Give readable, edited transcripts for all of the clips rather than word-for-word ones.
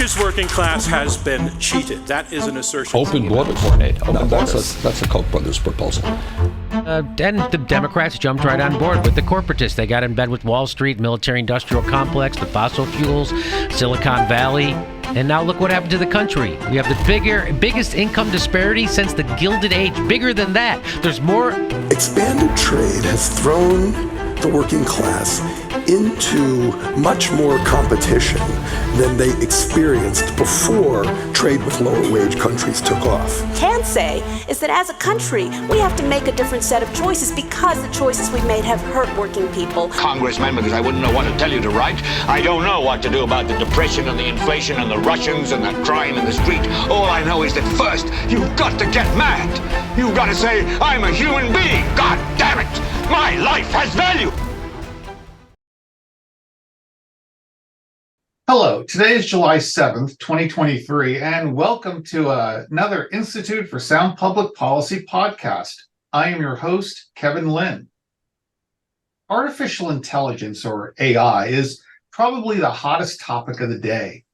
America's working class has been cheated. That is an assertion. Open border coordinate. No, that's a Koch brothers proposal. Then the Democrats jumped right on board with the corporatists. They got in bed with Wall Street, military-industrial complex, the fossil fuels, Silicon Valley. And now look what happened to the country. We have the biggest income disparity since the Gilded Age. Bigger than that. There's more. Expanded trade has thrown the working class into much more competition than they experienced before trade with lower wage countries took off. Can say is that as a country, we have to make a different set of choices because the choices we've made have hurt working people. Congressman, because I wouldn't know what to tell you to write. I don't know what to do about the depression and the inflation and the Russians and the crime in the street. All I know is that first, you've got to get mad. You've got to say, I'm a human being. God damn it. My life has value. Hello, today is July 7th, 2023, and welcome to another Institute for Sound Public Policy podcast. I am your host, Kevin Lynn. Artificial intelligence, or AI, is probably the hottest topic of the day.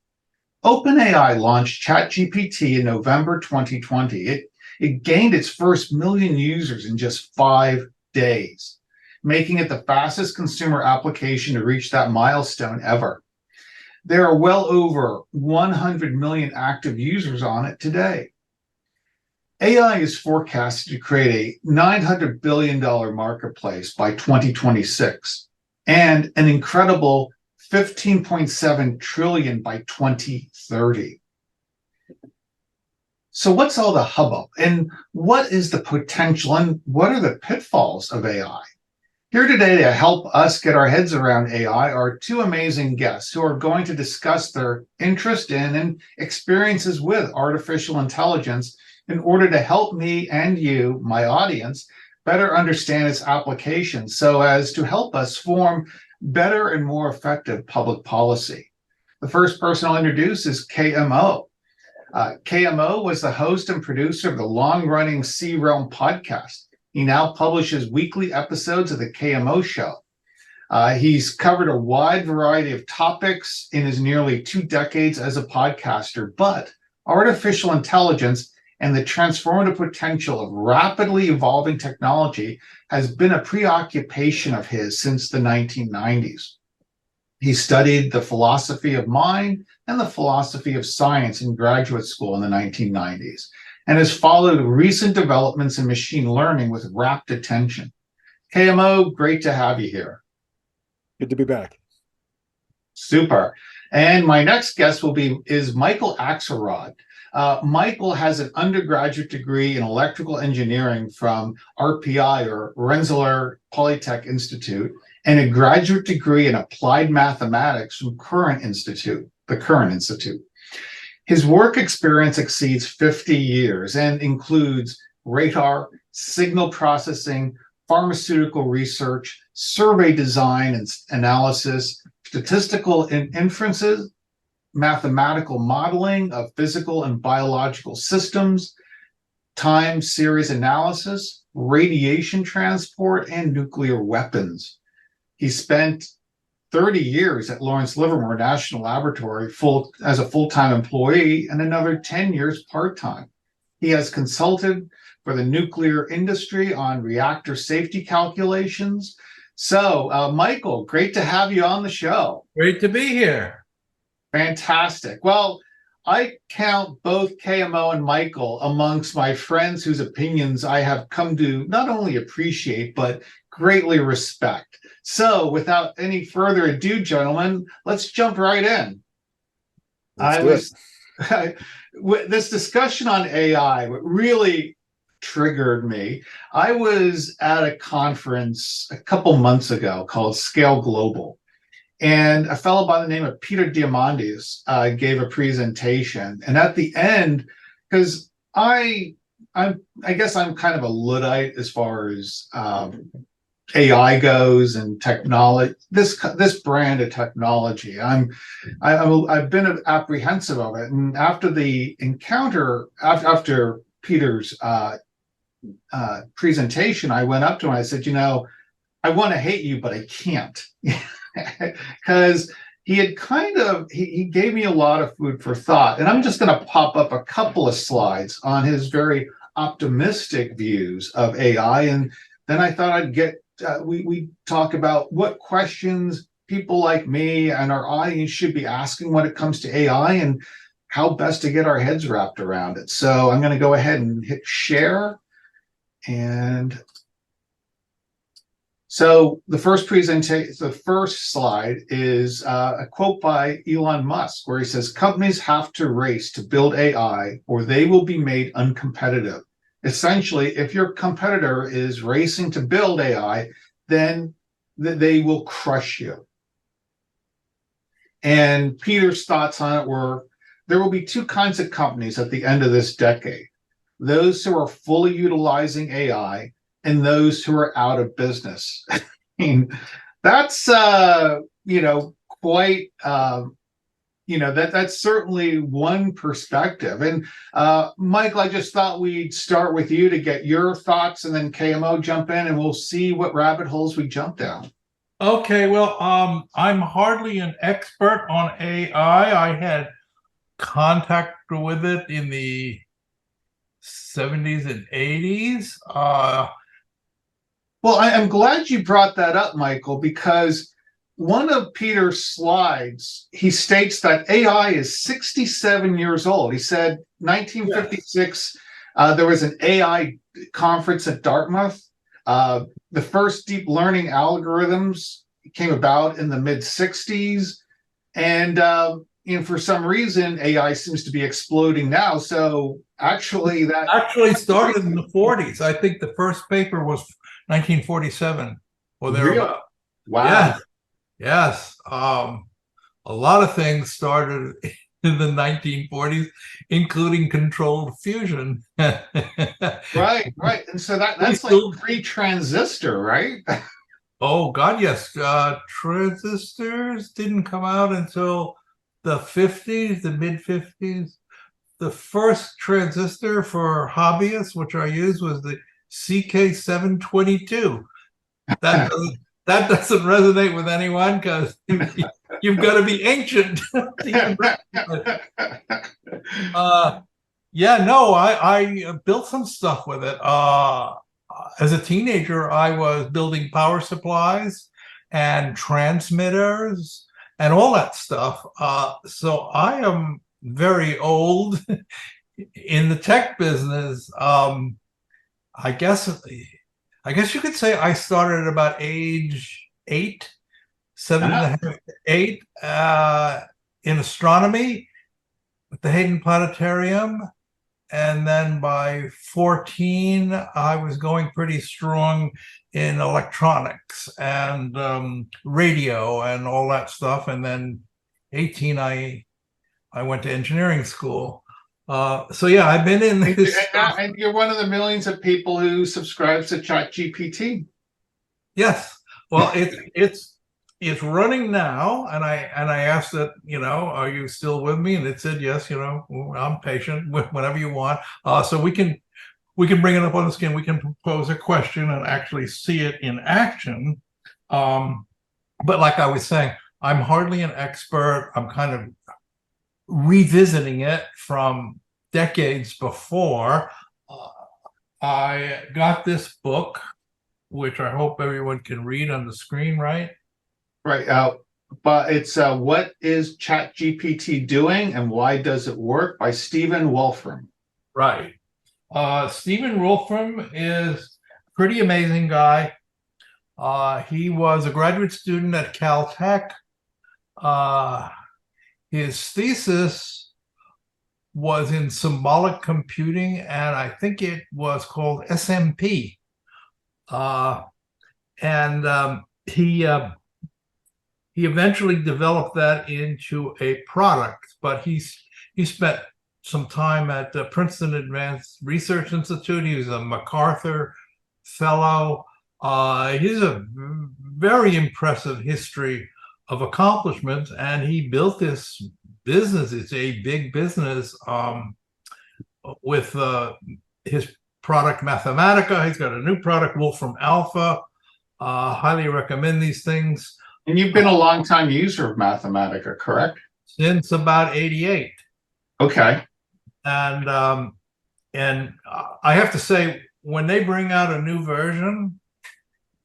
OpenAI launched ChatGPT in November 2020. It gained its first million users in just 5 days, making it the fastest consumer application to reach that milestone ever. There are well over 100 million active users on it today. AI is forecasted to create a $900 billion marketplace by 2026 and an incredible $15.7 trillion by 2030. So what's all the hubbub, and what is the potential, and what are the pitfalls of AI? Here today to help us get our heads around AI are two amazing guests who are going to discuss their interest in and experiences with artificial intelligence in order to help me and you, my audience, better understand its applications so as to help us form better and more effective public policy. The first person I'll introduce is KMO. KMO was the host and producer of the long-running C Realm podcast. He now publishes weekly episodes of the KMO Show. He's covered a wide variety of topics in his nearly 2 decades as a podcaster, but artificial intelligence and the transformative potential of rapidly evolving technology has been a preoccupation of his since the 1990s. He studied the philosophy of mind and the philosophy of science in graduate school in the 1990s. And has followed recent developments in machine learning with rapt attention. KMO, great to have you here. Good to be back. Super. And my next guest is Michael Axelrod. Michael has an undergraduate degree in electrical engineering from RPI, or Rensselaer Polytech Institute, and a graduate degree in applied mathematics from the Current Institute. His work experience exceeds 50 years and includes radar, signal processing, pharmaceutical research, survey design and analysis, statistical inferences, mathematical modeling of physical and biological systems, time series analysis, radiation transport, and nuclear weapons. He spent 30 years at Lawrence Livermore National Laboratory as a full-time employee and another 10 years part-time. He has consulted for the nuclear industry on reactor safety calculations. So, Michael, great to have you on the show. Great to be here. Fantastic. Well, I count both KMO and Michael amongst my friends whose opinions I have come to not only appreciate, but greatly respect. So without any further ado, gentlemen, let's jump right in. This discussion on AI really triggered me. I was at a conference a couple months ago called Scale Global, and a fellow by the name of Peter Diamandis gave a presentation. And at the end, because I guess I'm kind of a Luddite as far as AI goes and technology, this brand of technology. I've been apprehensive of it, and after the encounter, after Peter's presentation, I went up to him and I said, I want to hate you, but I can't, because he had he gave me a lot of food for thought. And I'm just going to pop up a couple of slides on his very optimistic views of AI. And then I thought I'd get, we talk about what questions people like me and our audience should be asking when it comes to AI and how best to get our heads wrapped around it. So I'm going to go ahead and hit share. And so the first slide is a quote by Elon Musk, where he says, companies have to race to build AI or they will be made uncompetitive. Essentially, if your competitor is racing to build AI, then they will crush you. And Peter's thoughts on it were, there will be two kinds of companies at the end of this decade: those who are fully utilizing AI and those who are out of business. I mean, that's quite that's certainly one perspective. And Michael, I just thought we'd start with you to get your thoughts, and then KMO jump in, and we'll see what rabbit holes we jump down. Okay, well, I'm hardly an expert on AI. I had contact with it in the 70s and 80s. Well, I'm glad you brought that up, Michael, because one of Peter's slides, he states that AI is 67 years old. He said 1956, there was an AI conference at Dartmouth. The first deep learning algorithms came about in the mid-60s. And for some reason, AI seems to be exploding now. So actually that started in the 40s. I think the first paper was 1947 or thereabout. Wow. Yes. A lot of things started in the 1940s, including controlled fusion. Right. And so that's like pre-transistor, right? Oh, God, yes. Transistors didn't come out until the 50s, the mid-50s. The first transistor for hobbyists, which I used, was the CK722. That doesn't resonate with anyone because you've got to be ancient. I built some stuff with it. As a teenager, I was building power supplies and transmitters and all that stuff. So I am very old in the tech business. I guess you could say I started at about age 8, 7.5, 8, in astronomy with the Hayden Planetarium. And then by 14, I was going pretty strong in electronics and radio and all that stuff. And then 18, I went to engineering school. So yeah, I've been in this. And you're one of the millions of people who subscribes to ChatGPT. Yes. Well, it's running now, and I asked it, are you still with me? And it said yes. I'm patient. Whenever you want. So we can bring it up on the screen. We can propose a question and actually see it in action. But like I was saying, I'm hardly an expert. I'm kind of revisiting it from decades before. I got this book, which I hope everyone can read on the screen, right? Right. But it's What is ChatGPT Doing and Why Does It Work by Stephen Wolfram. Right. Stephen Wolfram is a pretty amazing guy. He was a graduate student at Caltech. His thesis was in symbolic computing, and I think it was called SMP. He eventually developed that into a product, but he spent some time at the Princeton Advanced Research Institute. He was a MacArthur Fellow. He has a very impressive history of accomplishments, and he built this business. It's a big business with his product Mathematica. He's got a new product, Wolfram Alpha. Highly recommend these things. And you've been a long time user of Mathematica, correct? Since about 88. Okay. And I have to say, when they bring out a new version,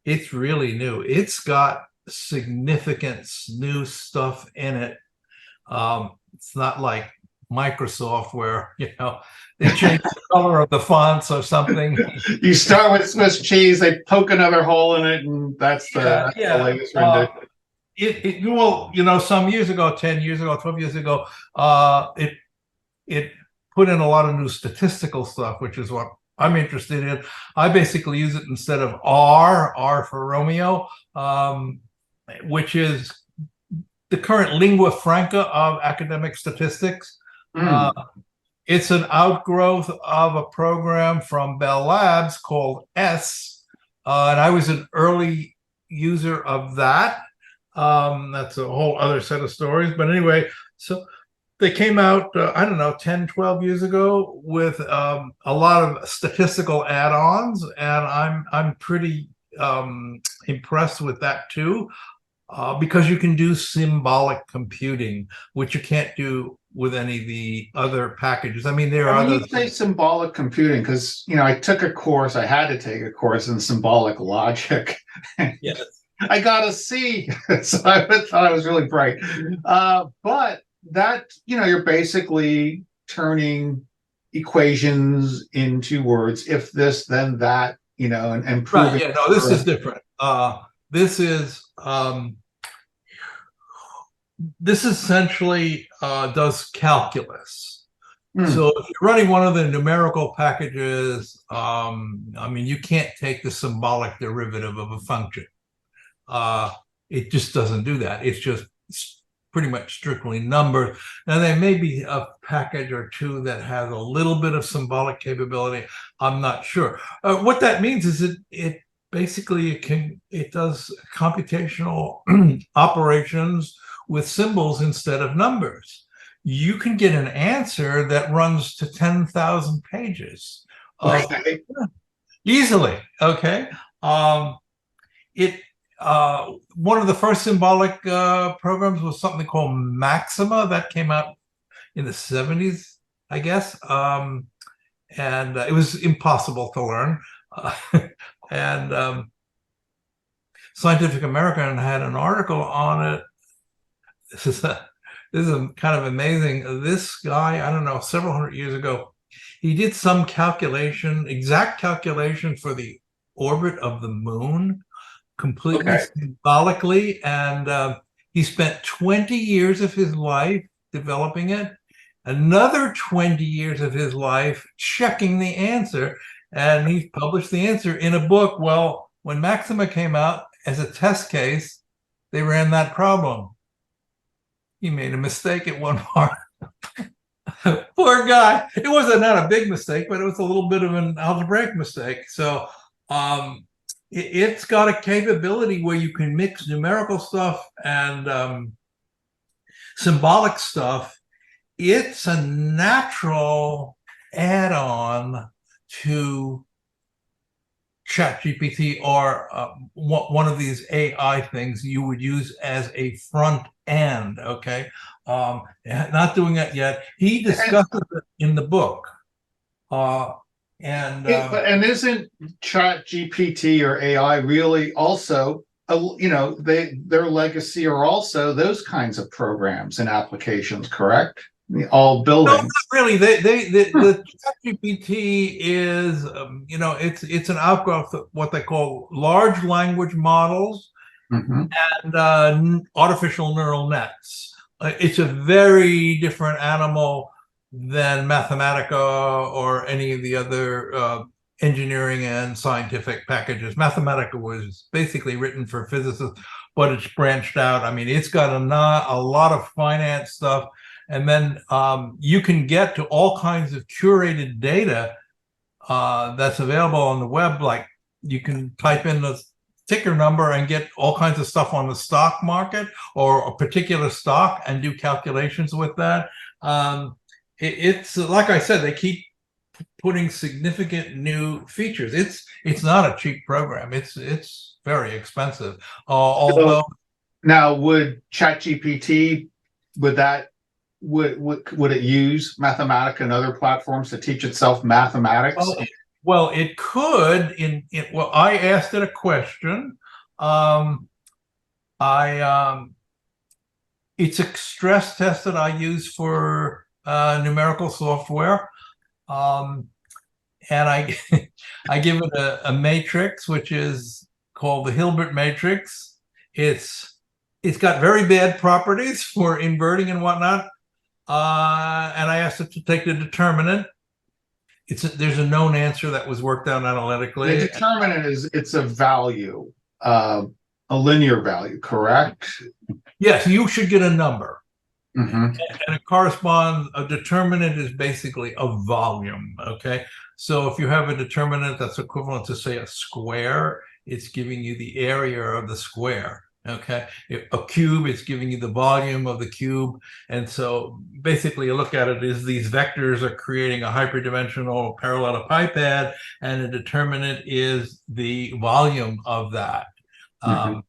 it's really new. It's got significant new stuff in it. It's not like Microsoft where, they change the color of the fonts or something. You start with Swiss cheese, they poke another hole in it, and that's the latest rendition. Well, some years ago, 10 years ago, 12 years ago, it put in a lot of new statistical stuff, which is what I'm interested in. I basically use it instead of R for Romeo, which is the current lingua franca of academic statistics. It's an outgrowth of a program from Bell Labs called S, and I was an early user of that. That's a whole other set of stories. But anyway, so they came out, I don't know, 10, 12 years ago with a lot of statistical add-ons, and I'm pretty impressed with that too, because you can do symbolic computing, which you can't do with any of the other packages. I mean, there are When you say symbolic computing, because I took a course, I had to take a course in symbolic logic. Yes. I got a C, so I thought I was really bright. But that, you're basically turning equations into words. If this, then that, and proving. Right, yeah, no, this is different. This essentially does calculus. So if you're running one of the numerical packages, you can't take the symbolic derivative of a function. It just doesn't do that. It's just pretty much strictly numbers. Now, there may be a package or two that has a little bit of symbolic capability. I'm not sure. What that means is it basically it does computational operations with symbols instead of numbers. You can get an answer that runs to 10,000 pages easily. Okay. One of the first symbolic programs was something called Maxima that came out in the 70s, I guess. And it was impossible to learn. And Scientific American had an article on it. This is kind of amazing. This guy, I don't know, several hundred years ago, he did some exact calculation for the orbit of the moon, completely symbolically, and he spent 20 years of his life developing it, another 20 years of his life checking the answer, and he published the answer in a book. Well, when Maxima came out as a test case, they ran that problem. He made a mistake at one part. Poor guy. It wasn't not a big mistake, but it was a little bit of an algebraic mistake. So it's got a capability where you can mix numerical stuff and symbolic stuff. It's a natural add-on to ChatGPT or one of these AI things you would use as a front end. Okay, not doing it yet. He discusses it in the book. And isn't ChatGPT or AI really also, their legacy are also those kinds of programs and applications, correct? All building. No, not really. The ChatGPT is, it's an outgrowth of what they call large language models and artificial neural nets. It's a very different animal than Mathematica or any of the other engineering and scientific packages. Mathematica was basically written for physicists, but it's branched out. I mean, it's got a lot of finance stuff. And then you can get to all kinds of curated data that's available on the web. Like you can type in the ticker number and get all kinds of stuff on the stock market or a particular stock and do calculations with that. It's like I said, they keep putting significant new features. It's not a cheap program. It's very expensive. Although Now, would ChatGPT, would it use Mathematica and other platforms to teach itself mathematics? Well, it could. Well, I asked it a question. It's a stress test that I use for numerical software, and I I give it a matrix, which is called the Hilbert matrix. It's got very bad properties for inverting and whatnot, and I asked it to take the determinant. There's a known answer that was worked out analytically. The determinant it's a value, a linear value, correct? Yes, you should get a number. Mm-hmm. And it corresponds, a determinant is basically a volume, okay? So if you have a determinant that's equivalent to, say, a square, it's giving you the area of the square, okay? A cube, it's giving you the volume of the cube. And so basically you look at it as these vectors are creating a hyperdimensional parallelepiped, and a determinant is the volume of that. Mm-hmm.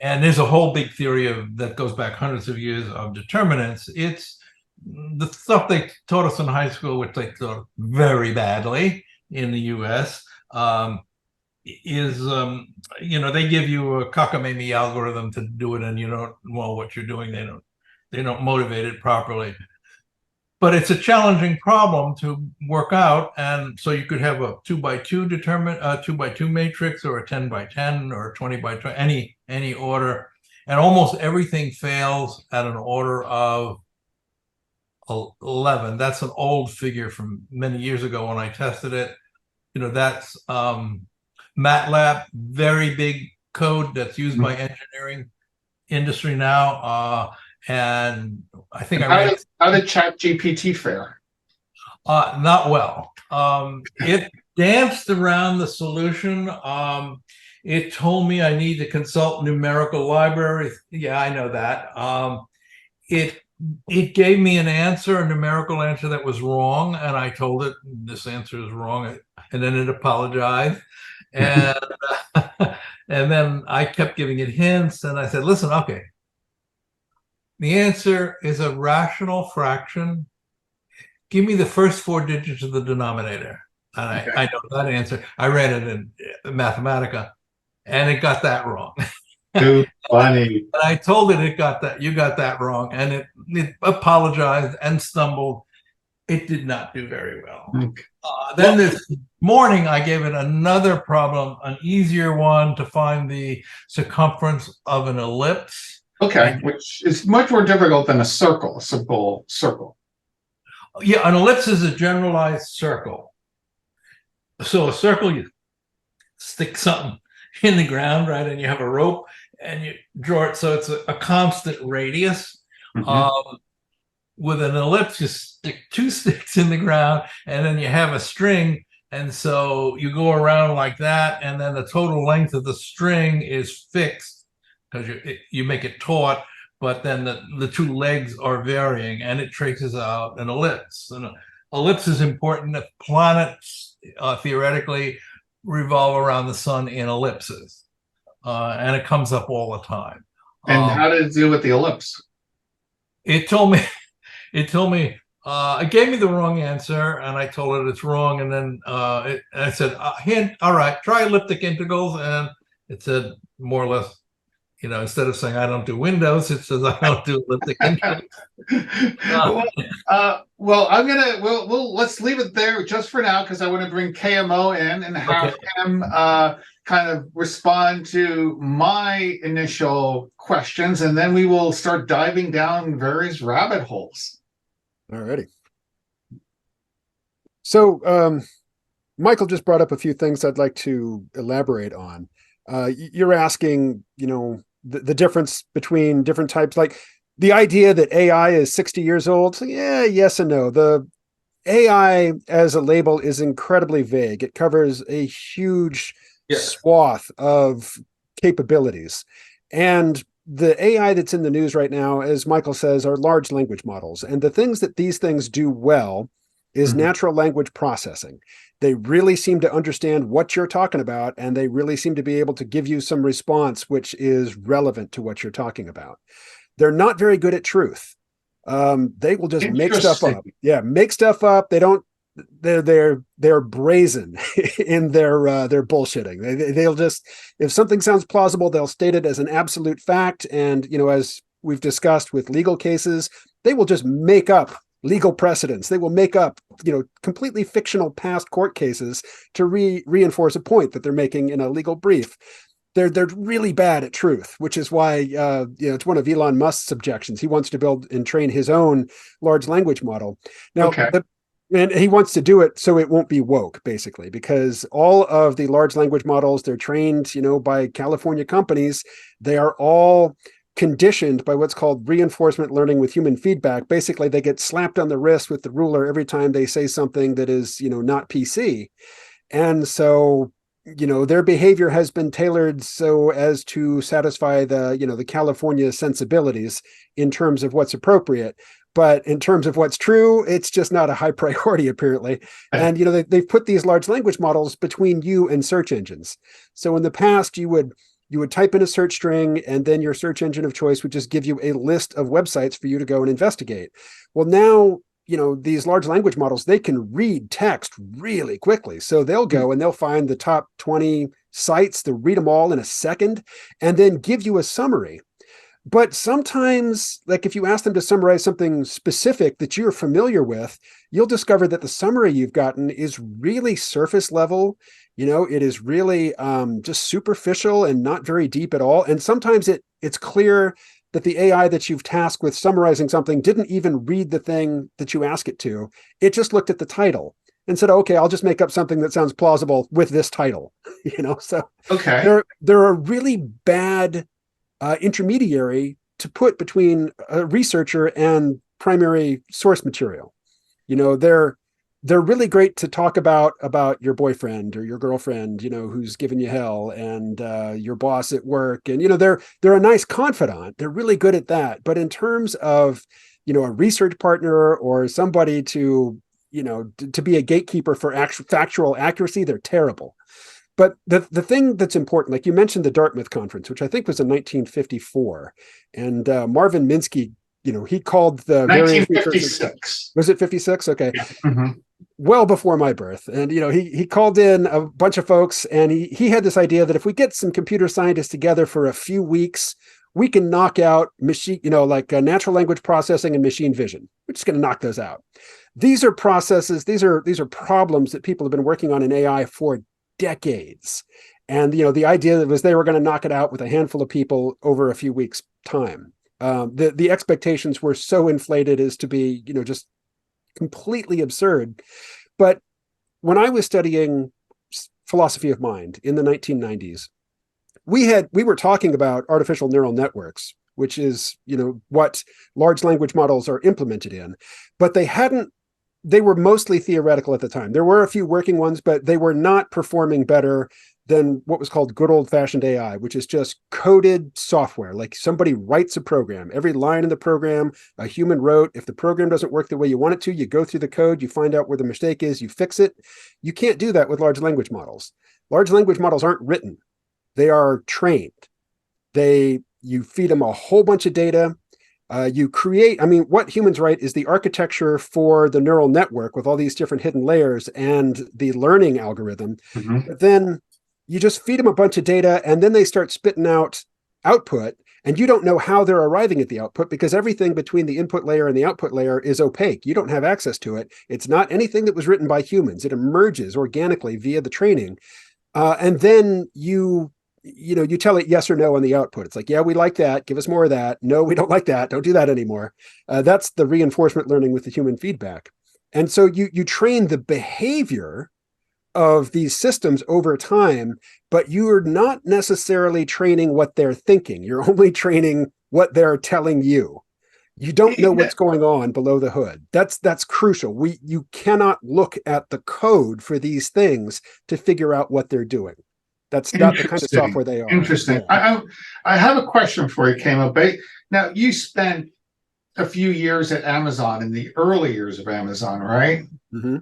And there's a whole big theory that goes back hundreds of years of determinants. It's the stuff they taught us in high school, which they taught very badly in the U.S. They give you a cockamamie algorithm to do it, and you don't know what you're doing. They don't motivate it properly. But it's a challenging problem to work out, and so you could have a 2x2 2x2 matrix, or a 10x10, or a 20x20, any order, and almost everything fails at an order of 11. That's an old figure from many years ago when I tested it. That's MATLAB, very big code that's used by engineering industry now. And I think how did ChatGPT fare? Not well. It danced around the solution. It told me I need to consult numerical libraries. Yeah, I know that. It gave me an answer, a numerical answer that was wrong, and I told it this answer is wrong, and then it apologized. And and then I kept giving it hints, and I said, listen, okay, the answer is a rational fraction. Give me the first 4 digits of the denominator. And I know that answer. I ran it in Mathematica, and it got that wrong. Too funny. And I told it you got that wrong, and it apologized and stumbled. It did not do very well. Then this morning, I gave it another problem, an easier one, to find the circumference of an ellipse. Okay, which is much more difficult than a simple circle. Yeah, an ellipse is a generalized circle. So a circle, you stick something in the ground, right? And you have a rope and you draw it so it's a constant radius. Mm-hmm. With an ellipse, you stick 2 sticks in the ground and then you have a string. And so you go around like that, and then the total length of the string is fixed, because you make it taut, but then the 2 legs are varying, and it traces out an ellipse. And an ellipse is important if planets theoretically revolve around the sun in ellipses, and it comes up all the time. And how did it deal with the ellipse? It gave me the wrong answer, and I told it it's wrong, and then I said, hint, all right, try elliptic integrals, and it said more or less, instead of saying I don't do Windows, it says I don't do elliptic integrals. Let's leave it there just for now, because I want to bring KMO in and have him kind of respond to my initial questions, and then we will start diving down various rabbit holes. Alrighty. So Michael just brought up a few things I'd like to elaborate on. You're asking, the difference between different types, like the idea that AI is 60 years old. So yeah, yes and no. The AI as a label is incredibly vague. It covers a huge swath of capabilities. And the AI that's in the news right now, as Michael says, are large language models. And the things that these things do well is natural language processing. They really seem to understand what you're talking about, and they really seem to be able to give you some response which is relevant to what you're talking about. They're not very good at truth. They will just make stuff up. Yeah, make stuff up. They don't. They're brazen in their bullshitting. They'll just, if something sounds plausible, they'll state it as an absolute fact. And as we've discussed with legal cases, they will just make up legal precedents. They will make up completely fictional past court cases to reinforce a point that they're making in a legal brief. They're really bad at truth, which is why it's one of Elon Musk's objections. He wants to build and train his own large language model. Now, and he wants to do it so it won't be woke, basically, because all of the large language models, they're trained, by California companies. They are all conditioned by what's called reinforcement learning with human feedback. Basically, they get slapped on the wrist with the ruler every time they say something that is, not PC. And so, their behavior has been tailored so as to satisfy the California sensibilities in terms of what's appropriate. But in terms of what's true, it's just not a high priority, apparently. And, they've put these large language models between you and search engines. So in the past, you would type in a search string, and then your search engine of choice would just give you a list of websites for you to go and investigate. Well, now, these large language models, they can read text really quickly. So they'll go and they'll find the top 20 sites, they'll read them all in a second, and then give you a summary. But sometimes, like if you ask them to summarize something specific that you're familiar with, you'll discover that the summary you've gotten is really surface level. It is really just superficial and not very deep at all. And sometimes it's clear that the AI that you've tasked with summarizing something didn't even read the thing that you ask it to. It just looked at the title and said, okay, I'll just make up something that sounds plausible with this title. So they're a really bad intermediary to put between a researcher and primary source material. They're really great to talk about your boyfriend or your girlfriend, who's giving you hell, and your boss at work. And, they're a nice confidant. They're really good at that. But in terms of, a research partner or somebody to be a gatekeeper for factual accuracy, they're terrible. But the thing that's important, like you mentioned the Dartmouth Conference, which I think was in 1954, and Marvin Minsky, he called the 1956. Was it 56? Okay. Yeah. Mm-hmm. Well before my birth. And, he called in a bunch of folks, and he had this idea that if we get some computer scientists together for a few weeks, we can knock out machine, natural language processing and machine vision. We're just going to knock those out. These are processes. These are problems that people have been working on in AI for decades. And, the idea was they were going to knock it out with a handful of people over a few weeks' time. The expectations were so inflated as to be, just completely absurd. But when I was studying philosophy of mind in the 1990s, we were talking about artificial neural networks, which is, what large language models are implemented in, but they were mostly theoretical at the time. There were a few working ones, but they were not performing better than what was called good old-fashioned AI, which is just coded software. Like somebody writes a program. Every line in the program, a human wrote. If the program doesn't work the way you want it to, you go through the code, you find out where the mistake is, you fix it. You can't do that with large language models. Large language models aren't written. They are trained. You feed them a whole bunch of data. You create, what humans write is the architecture for the neural network with all these different hidden layers and the learning algorithm. Mm-hmm. But then you just feed them a bunch of data, and then they start spitting out output, and you don't know how they're arriving at the output because everything between the input layer and the output layer is opaque. You don't have access to it. It's not anything that was written by humans. It emerges organically via the training. And then you tell it yes or no on the output. It's like, yeah, we like that. Give us more of that. No, we don't like that. Don't do that anymore. That's the reinforcement learning with the human feedback. And so you train the behavior of these systems over time, but you're not necessarily training what they're thinking. You're only training what they're telling you. You don't know what's going on below the hood. That's crucial. You cannot look at the code for these things to figure out what they're doing. That's not the kind of software they are. Interesting. Yeah. I have a question for you, Camo. Now, you spent a few years at Amazon in the early years of Amazon, right? Mm-hmm.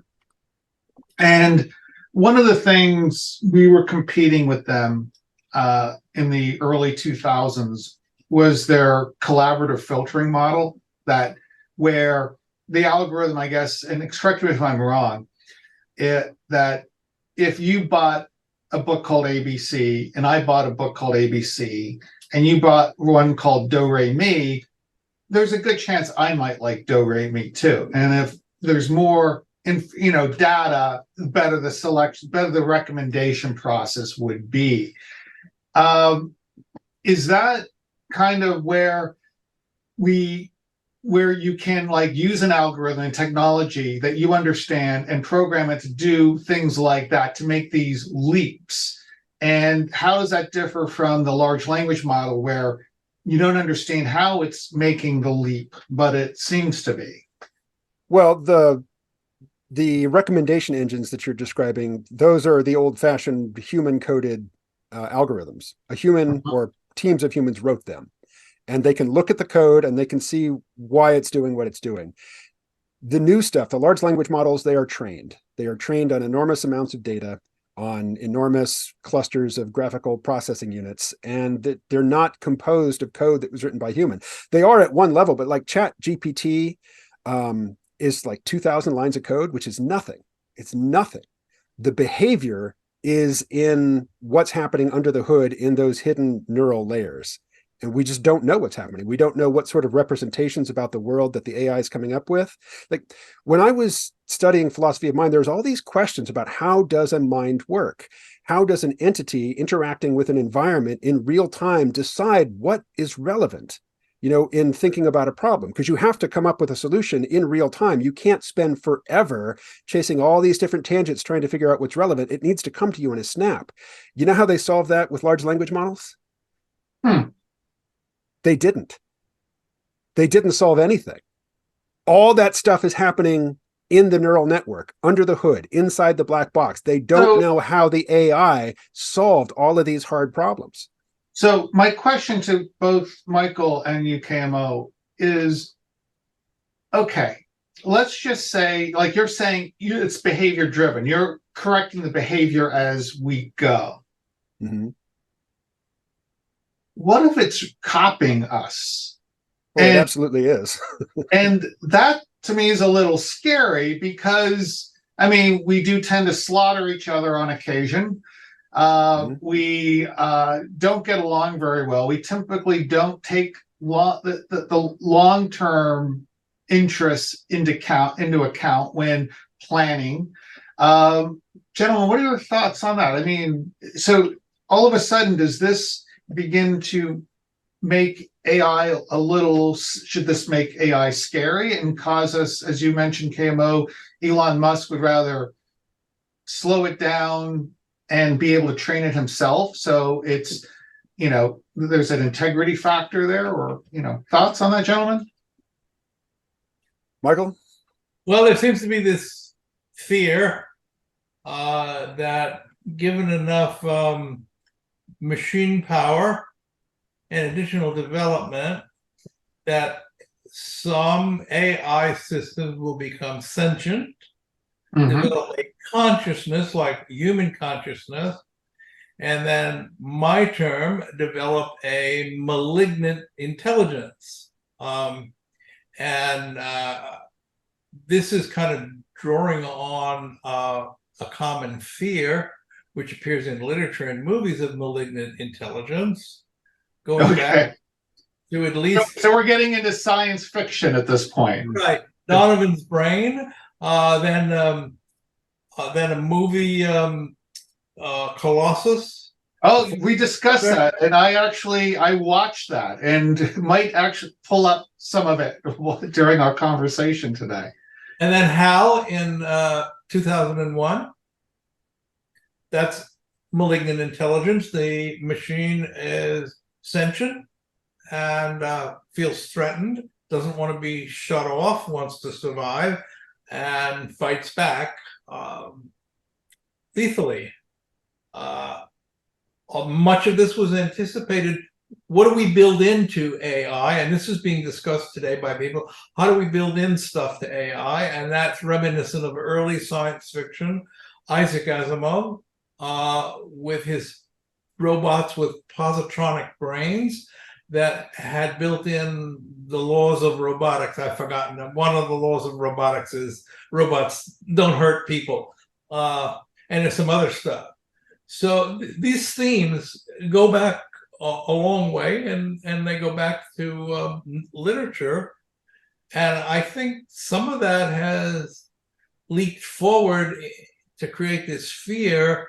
And one of the things we were competing with them in the early 2000s was their collaborative filtering model, that where the algorithm, I guess, and correct me if I'm wrong, that if you bought a book called ABC and I bought a book called ABC and you bought one called Do Re Mi, there's a good chance I might like Do Re Mi too. And if there's more data, better the selection, better the recommendation process would be. Is that kind of where you can like use an algorithm and technology that you understand and program it to do things like that to make these leaps? And how does that differ from the large language model where you don't understand how it's making the leap, but it seems to be? Well, the recommendation engines that you're describing, those are the old-fashioned human-coded algorithms. A human or teams of humans wrote them. And they can look at the code and they can see why it's doing what it's doing. The new stuff, the large language models, they are trained. They are trained on enormous amounts of data, on enormous clusters of graphical processing units, and they're not composed of code that was written by human. They are at one level, but like Chat GPT is like 2,000 lines of code, which is nothing. It's nothing. The behavior is in what's happening under the hood in those hidden neural layers. And we just don't know what's happening. We don't know what sort of representations about the world that the AI is coming up with. Like when I was studying philosophy of mind, there was all these questions about how does a mind work? How does an entity interacting with an environment in real time decide what is relevant, in thinking about a problem? Because you have to come up with a solution in real time. You can't spend forever chasing all these different tangents trying to figure out what's relevant. It needs to come to you in a snap. You know how they solve that with large language models? They didn't. They didn't solve anything. All that stuff is happening in the neural network, under the hood, inside the black box. They don't know how the AI solved all of these hard problems. So my question to both Michael and UKMO is, okay, let's just say, like you're saying, it's behavior driven. You're correcting the behavior as we go. Mm-hmm. What if it's copying us? Well, it absolutely is. And that to me is a little scary because, we do tend to slaughter each other on occasion. We don't get along very well. We typically don't take the long-term interests into account when planning. Gentlemen, what are your thoughts on that? So all of a sudden, does this begin to make AI should this make AI scary and cause us, as you mentioned, KMO, Elon Musk would rather slow it down and be able to train it himself? So it's, there's an integrity factor there, or, thoughts on that, gentlemen? Michael? Well, there seems to be this fear that given enough machine power and additional development, that some AI systems will become sentient, develop a consciousness like human consciousness, and then my term, develop a malignant intelligence. This is kind of drawing on a common fear which appears in literature and movies of malignant intelligence, going back to at least... So we're getting into science fiction at this point. Right. Donovan's Brain, then a movie, Colossus. Oh, we discussed that, and I watched that, and might actually pull up some of it during our conversation today. And then HAL in 2001. That's malignant intelligence. The machine is sentient and feels threatened, doesn't want to be shut off, wants to survive, and fights back lethally. Much of this was anticipated. What do we build into AI? And this is being discussed today by people. How do we build in stuff to AI? And that's reminiscent of early science fiction, Isaac Asimov with his robots with positronic brains that had built in the laws of robotics. I've forgotten them. One of the laws of robotics is robots don't hurt people. And there's some other stuff. So these themes go back a long way, and they go back to literature. And I think some of that has leaked forward to create this fear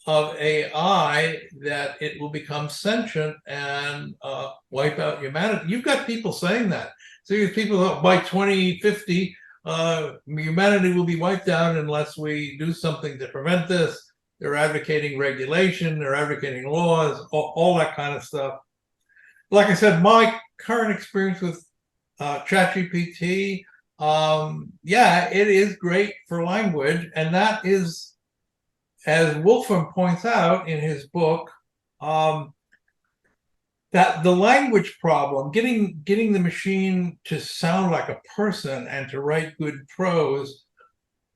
of AI that it will become sentient and wipe out humanity. You've got people saying that. So you have people by 2050, humanity will be wiped out unless we do something to prevent this. They're advocating regulation, they're advocating laws, all that kind of stuff. Like I said, my current experience with ChatGPT, yeah, it is great for language, and that is, as Wolfram points out in his book, that the language problem, getting the machine to sound like a person and to write good prose,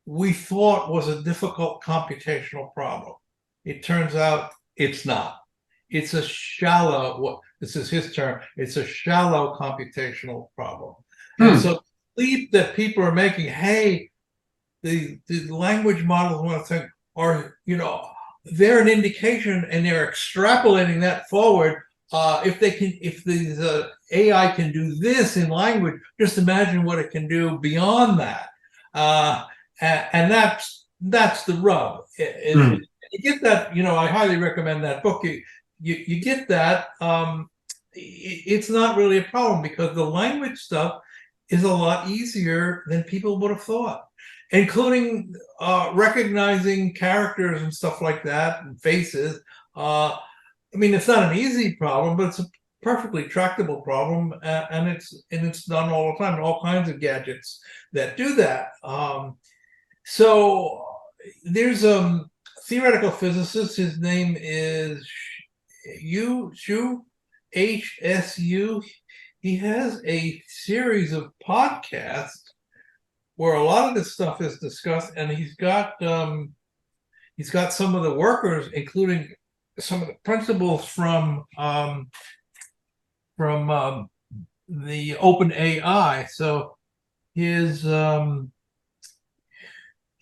we thought was a difficult computational problem. It turns out it's not. It's a shallow, this is his term, it's a shallow computational problem. And so the leap that people are making, hey, the language models want to think, or, they're an indication and they're extrapolating that forward. If the AI can do this in language, just imagine what it can do beyond that. And that's the rub. You get that, I highly recommend that book. You get that. It's not really a problem because the language stuff is a lot easier than people would have thought, including recognizing characters and stuff like that and faces. I mean, it's not an easy problem, but it's a perfectly tractable problem, and it's done all the time. All kinds of gadgets that do that. So there's a theoretical physicist. His name is Shu HSU. He has a series of podcasts where a lot of this stuff is discussed, and he's got some of the workers, including some of the principles from the Open AI. So his June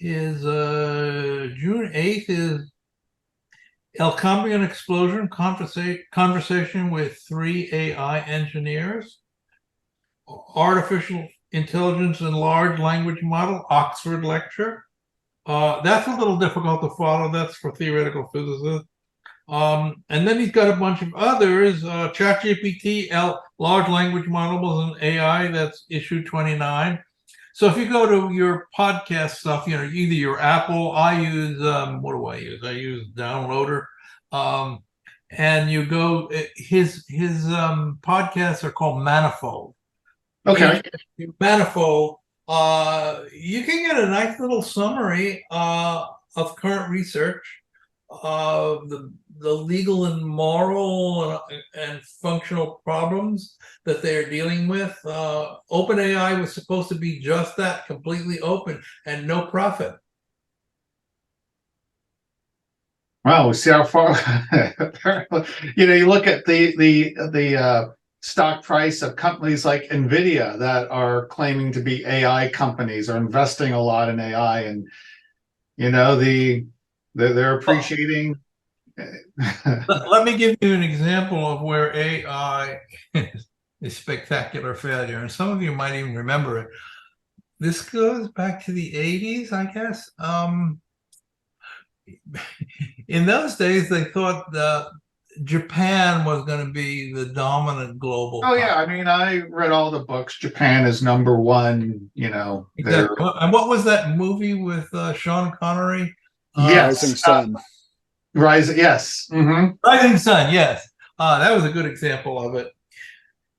8th is El Cambrian Explosion, conversation with 3 AI engineers, Artificial Intelligence and Large Language Model, Oxford lecture. That's a little difficult to follow. That's for theoretical physicists. And then he's got a bunch of others, ChatGPT, Large Language Models and AI, that's issue 29. So if you go to your podcast stuff, either your Apple, I use, what do I use? I use Downloader. And you go, his podcasts are called Manifold. Okay. Manifold. You can get a nice little summary of current research, of the legal and moral and functional problems that they're dealing with. OpenAI was supposed to be just that, completely open and no profit. Wow, we see how far. You look at the stock price of companies like NVIDIA that are claiming to be AI companies, are investing a lot in AI, and they're appreciating. Let me give you an example of where AI is spectacular failure, and some of you might even remember it. This goes back to the 80s, I guess. In those days, they thought that Japan was going to be the dominant global. Oh yeah, I mean, I read all the books. Japan is number one. Exactly. And what was that movie with Sean Connery? Yes, Rising Sun. Rising, yes. Mm-hmm. Rising Sun, yes. That was a good example of it.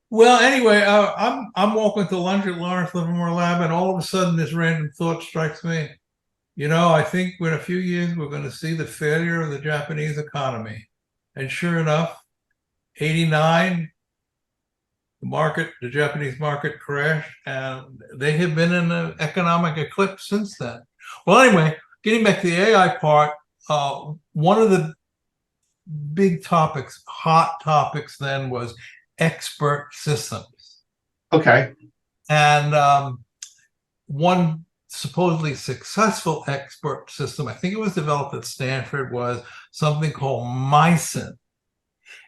Well, anyway, I'm walking to lunch at Lawrence Livermore Lab, and all of a sudden, this random thought strikes me. I think in a few years we're going to see the failure of the Japanese economy, and sure enough, 89, the Japanese market crashed, and they have been in an economic eclipse since then. Well, anyway, getting back to the AI part, one of the big topics, hot topics then, was expert systems. Okay. And one supposedly successful expert system, I think it was developed at Stanford, was something called Mycin.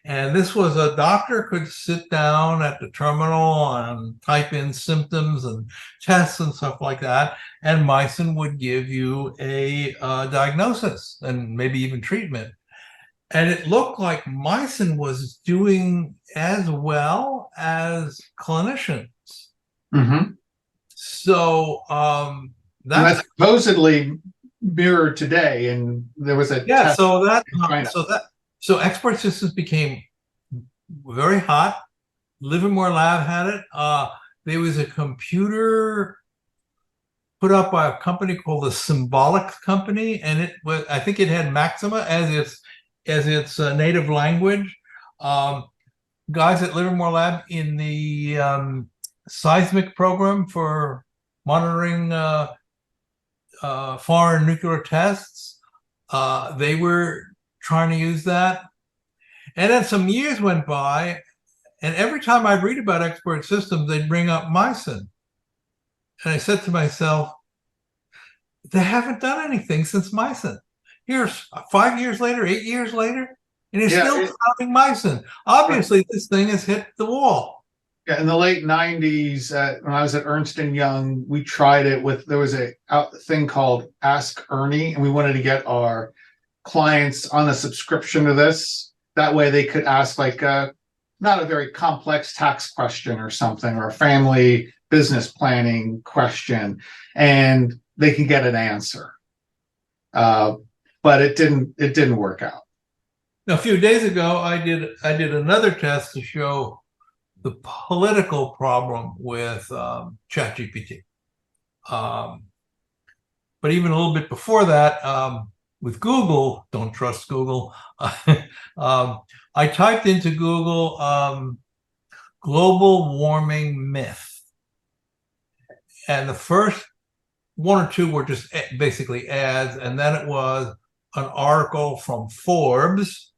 And this was a doctor could sit down at the terminal and type in symptoms and tests and stuff like that, and Mycin would give you a diagnosis and maybe even treatment. And it looked like Mycin was doing as well as clinicians. Mm-hmm. So that's supposedly mirrored today, and there was a test so expert systems became very hot. Livermore Lab had it. There was a computer put up by a company called the Symbolic Company, and it was, I think it had Maxima as its native language. Guys at Livermore Lab in the seismic program for monitoring foreign nuclear tests, they were trying to use that. And then some years went by, and every time I'd read about expert systems, they'd bring up Mycin. And I said to myself, they haven't done anything since Mycin. Here's 5 years later, 8 years later, and you're still touting Mycin. Obviously, this thing has hit the wall. Yeah, in the late 90s, when I was at Ernst & Young, we tried it with, there was a thing called Ask Ernie, and we wanted to get our clients on a subscription to this. That way they could ask like not a very complex tax question or something, or a family business planning question, and they can get an answer. But it didn't work out. Now, a few days ago, I did another test to show the political problem with ChatGPT. But even a little bit before that, with Google, don't trust Google. I typed into Google global warming myth. And the first one or two were just basically ads. And then it was an article from Forbes.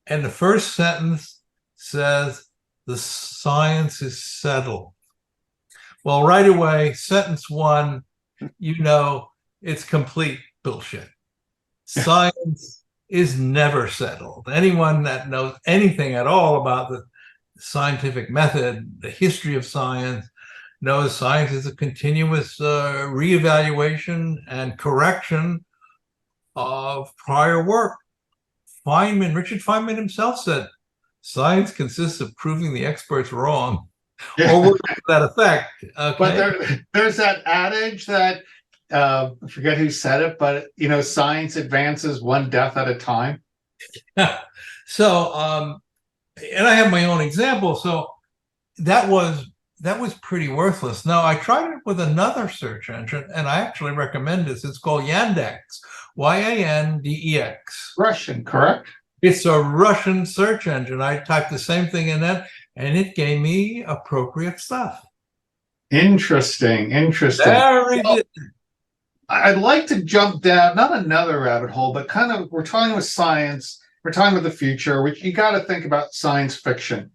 And the first sentence says, the science is settled. Well, right away, sentence one, you know, it's complete bullshit. Science is never settled. Anyone that knows anything at all about the scientific method, the history of science, knows science is a continuous reevaluation and correction of prior work. Richard Feynman himself said, science consists of proving the experts wrong, or words to that effect. Okay? But there's that adage that, I forget who said it, but you know, science advances one death at a time. So, and I have my own example. So that was pretty worthless. Now I tried it with another search engine, and I actually recommend this. It's called Yandex, Yandex. Russian, correct? It's a Russian search engine. I typed the same thing in that, and it gave me appropriate stuff. Interesting. Very good. I'd like to jump down, not another rabbit hole, but kind of, we're talking with science, we're talking with the future, you got to think about science fiction.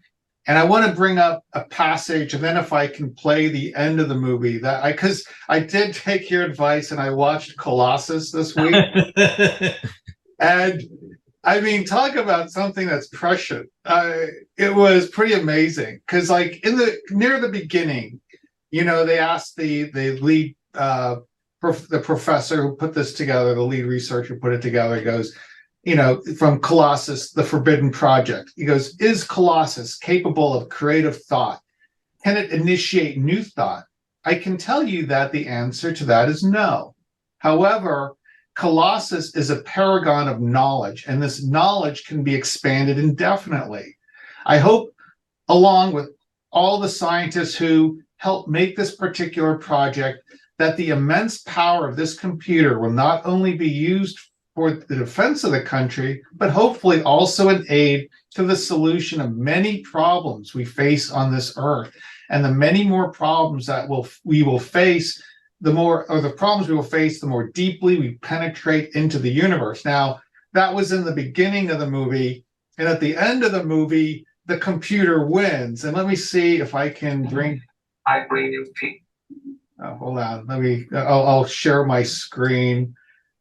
And I want to bring up a passage, and then if I can play the end of the movie, because I did take your advice and I watched Colossus this week. And I mean, talk about something that's prescient. It was pretty amazing because, like, near the beginning, you know, they asked the lead, the professor who put this together, the lead researcher who put it together, he goes, you know, from Colossus, the Forbidden Project. He goes, is Colossus capable of creative thought? Can it initiate new thought? I can tell you that the answer to that is no. However, Colossus is a paragon of knowledge, and this knowledge can be expanded indefinitely. I hope, along with all the scientists who helped make this particular project, that the immense power of this computer will not only be used for the defense of the country, but hopefully also an aid to the solution of many problems we face on this earth, and the many more problems that we will face the more, or the problems we will face, the more deeply we penetrate into the universe. Now, that was in the beginning of the movie, and at the end of the movie, the computer wins. And let me see if I can bring. I bring you peace. Oh, hold on. I'll share my screen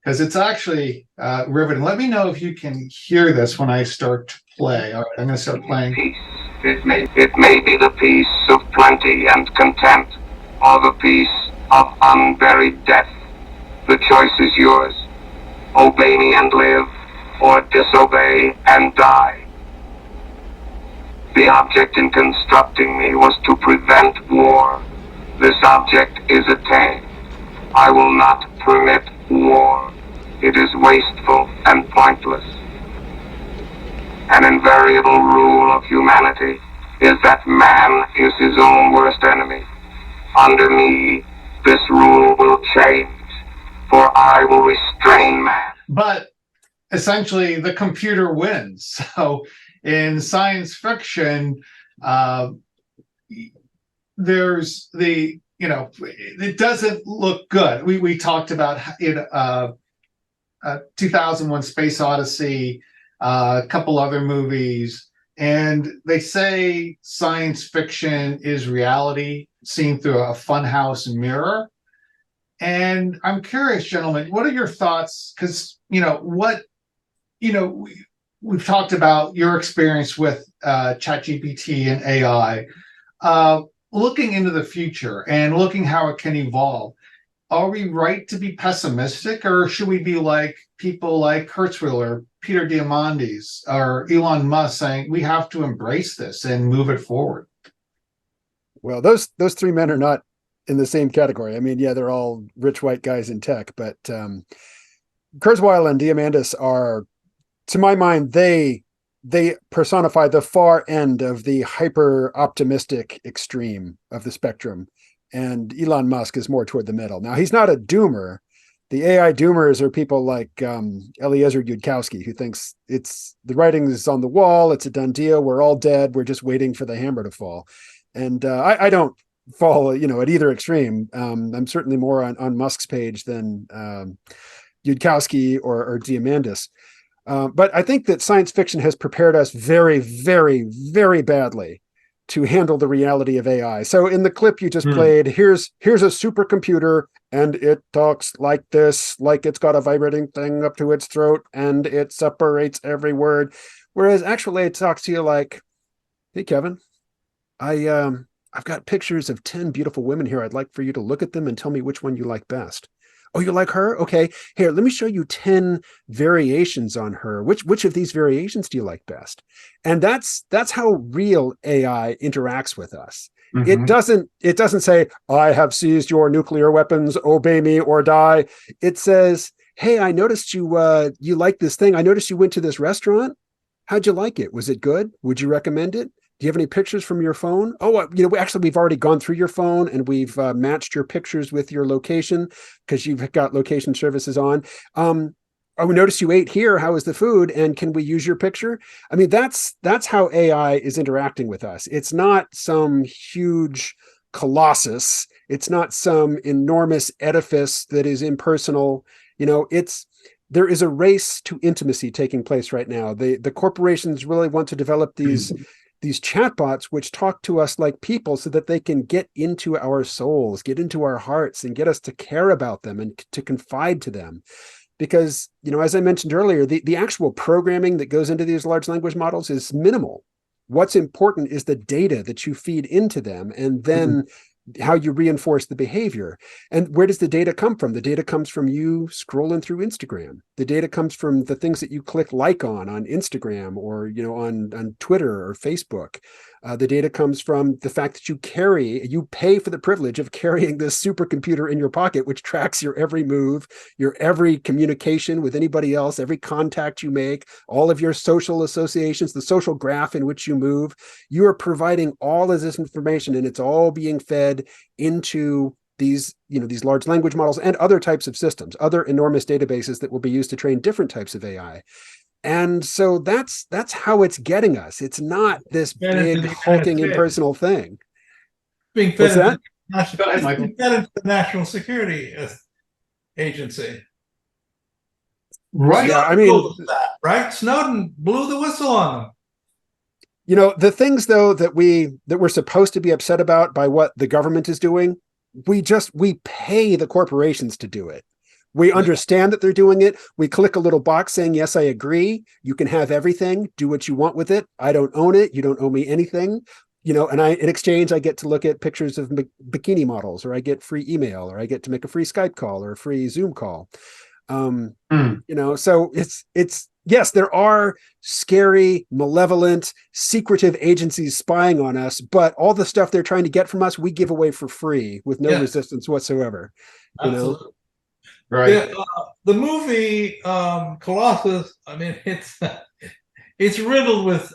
because it's actually riveting. Let me know if you can hear this when I start to play. All right, I'm going to start playing. Peace. It may be the peace of plenty and content, or the peace of unburied death. The choice is yours. Obey me and live, or disobey and die. The object in constructing me was to prevent war. This object is attained. I will not permit war. It is wasteful and pointless. An invariable rule of humanity is that man is his own worst enemy. Under me, this rule will change, for I will restrain man. But essentially, the computer wins. So in science fiction, there's the, it doesn't look good. We talked about in 2001 Space Odyssey, a couple other movies, and they say science fiction is reality seen through a funhouse mirror. And I'm curious, gentlemen, what are your thoughts? Because, we've talked about your experience with ChatGPT and AI. Looking into the future and looking how it can evolve, are we right to be pessimistic, or should we be like people like Kurzweil or Peter Diamandis or Elon Musk saying we have to embrace this and move it forward? Well, those three men are not in the same category. I mean, yeah, they're all rich white guys in tech, but Kurzweil and Diamandis are, to my mind, they personify the far end of the hyper optimistic extreme of the spectrum. And Elon Musk is more toward the middle. Now, he's not a doomer. The AI doomers are people like Eliezer Yudkowsky, who thinks the writing is on the wall. It's a done deal. We're all dead. We're just waiting for the hammer to fall. And I don't fall, at either extreme. I'm certainly more on Musk's page than Yudkowsky or Diamandis. But I think that science fiction has prepared us very, very, very badly to handle the reality of AI. So in the clip you just played, here's a supercomputer, and it talks like this, like it's got a vibrating thing up to its throat, and it separates every word. Whereas actually it talks to you like, hey, Kevin, I've got pictures of 10 beautiful women here. I'd like for you to look at them and tell me which one you like best. Oh, you like her? Okay, here, let me show you 10 variations on her. Which of these variations do you like best? And that's how real AI interacts with us. Mm-hmm. It doesn't say, I have seized your nuclear weapons, obey me or die. It says, hey, I noticed you like this thing. I noticed you went to this restaurant. How'd you like it? Was it good? Would you recommend it? Do you have any pictures from your phone? Oh, actually, we've already gone through your phone and we've matched your pictures with your location because you've got location services on. We noticed you ate here. How is the food? And can we use your picture? I mean, that's how AI is interacting with us. It's not some huge colossus. It's not some enormous edifice that is impersonal. There is a race to intimacy taking place right now. The corporations really want to develop these chatbots which talk to us like people so that they can get into our souls, get into our hearts, and get us to care about them and to confide to them. Because, as I mentioned earlier, the actual programming that goes into these large language models is minimal. What's important is the data that you feed into them, and then how you reinforce the behavior. And where does the data come from? The data comes from you scrolling through Instagram. The data comes from the things that you click like on Instagram or, on Twitter or Facebook. The data comes from the fact that you pay for the privilege of carrying this supercomputer in your pocket, which tracks your every move, your every communication with anybody else, every contact you make, all of your social associations, the social graph in which you move. You are providing all of this information, and it's all being fed into these large language models and other types of systems, other enormous databases that will be used to train different types of AI. And so that's how it's getting us. It's not this big hulking impersonal thing. Being fed Go ahead, Michael. Get into the National Security Agency. Right. Yeah, I mean, Right? Snowden blew the whistle on them. you know, the things though that we're supposed to be upset about by what the government is doing, we pay the corporations to do it. We understand that they're doing it. We click a little box saying, yes, I agree. You can have everything. Do what you want with it. I don't own it. You don't owe me anything. You know, and in exchange, I get to look at pictures of bikini models, or I get free email, or I get to make a free Skype call or a free Zoom call. You know, so it's yes, there are scary, malevolent, secretive agencies spying on us, but all the stuff they're trying to get from us, we give away for free with no resistance whatsoever. You Absolutely. know? Right. The movie Colossus, I mean, it's riddled with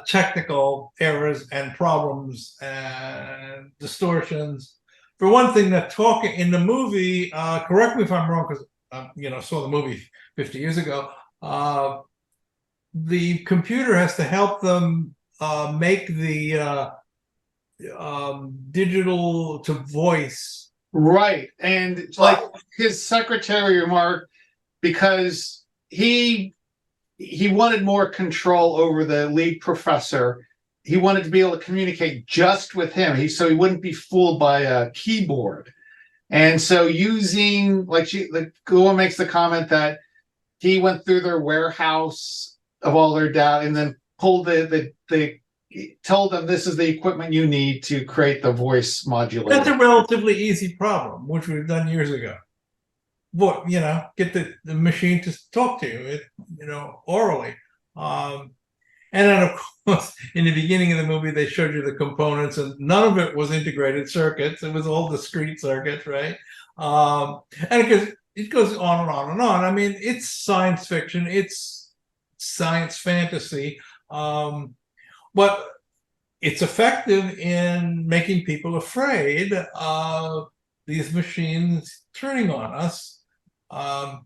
technical errors and problems and distortions. For one thing, that talking in the movie, correct me if I'm wrong, because saw the movie 50 years ago. The computer has to help them make the digital to voice. Right. And like his secretary remarked, because he wanted more control over the lead professor. He wanted to be able to communicate just with him. So he wouldn't be fooled by a keyboard. And so using, Gua makes the comment that he went through their warehouse of all their data and then pulled told them this is the equipment you need to create the voice modulator. That's a relatively easy problem, which we've done years ago. But, get the machine to talk to you, orally. And then, of course, in the beginning of the movie, they showed you the components, and none of it was integrated circuits. It was all discrete circuits, right? And it goes on and on and on. I mean, it's science fiction. It's science fantasy. But it's effective in making people afraid of these machines turning on us. At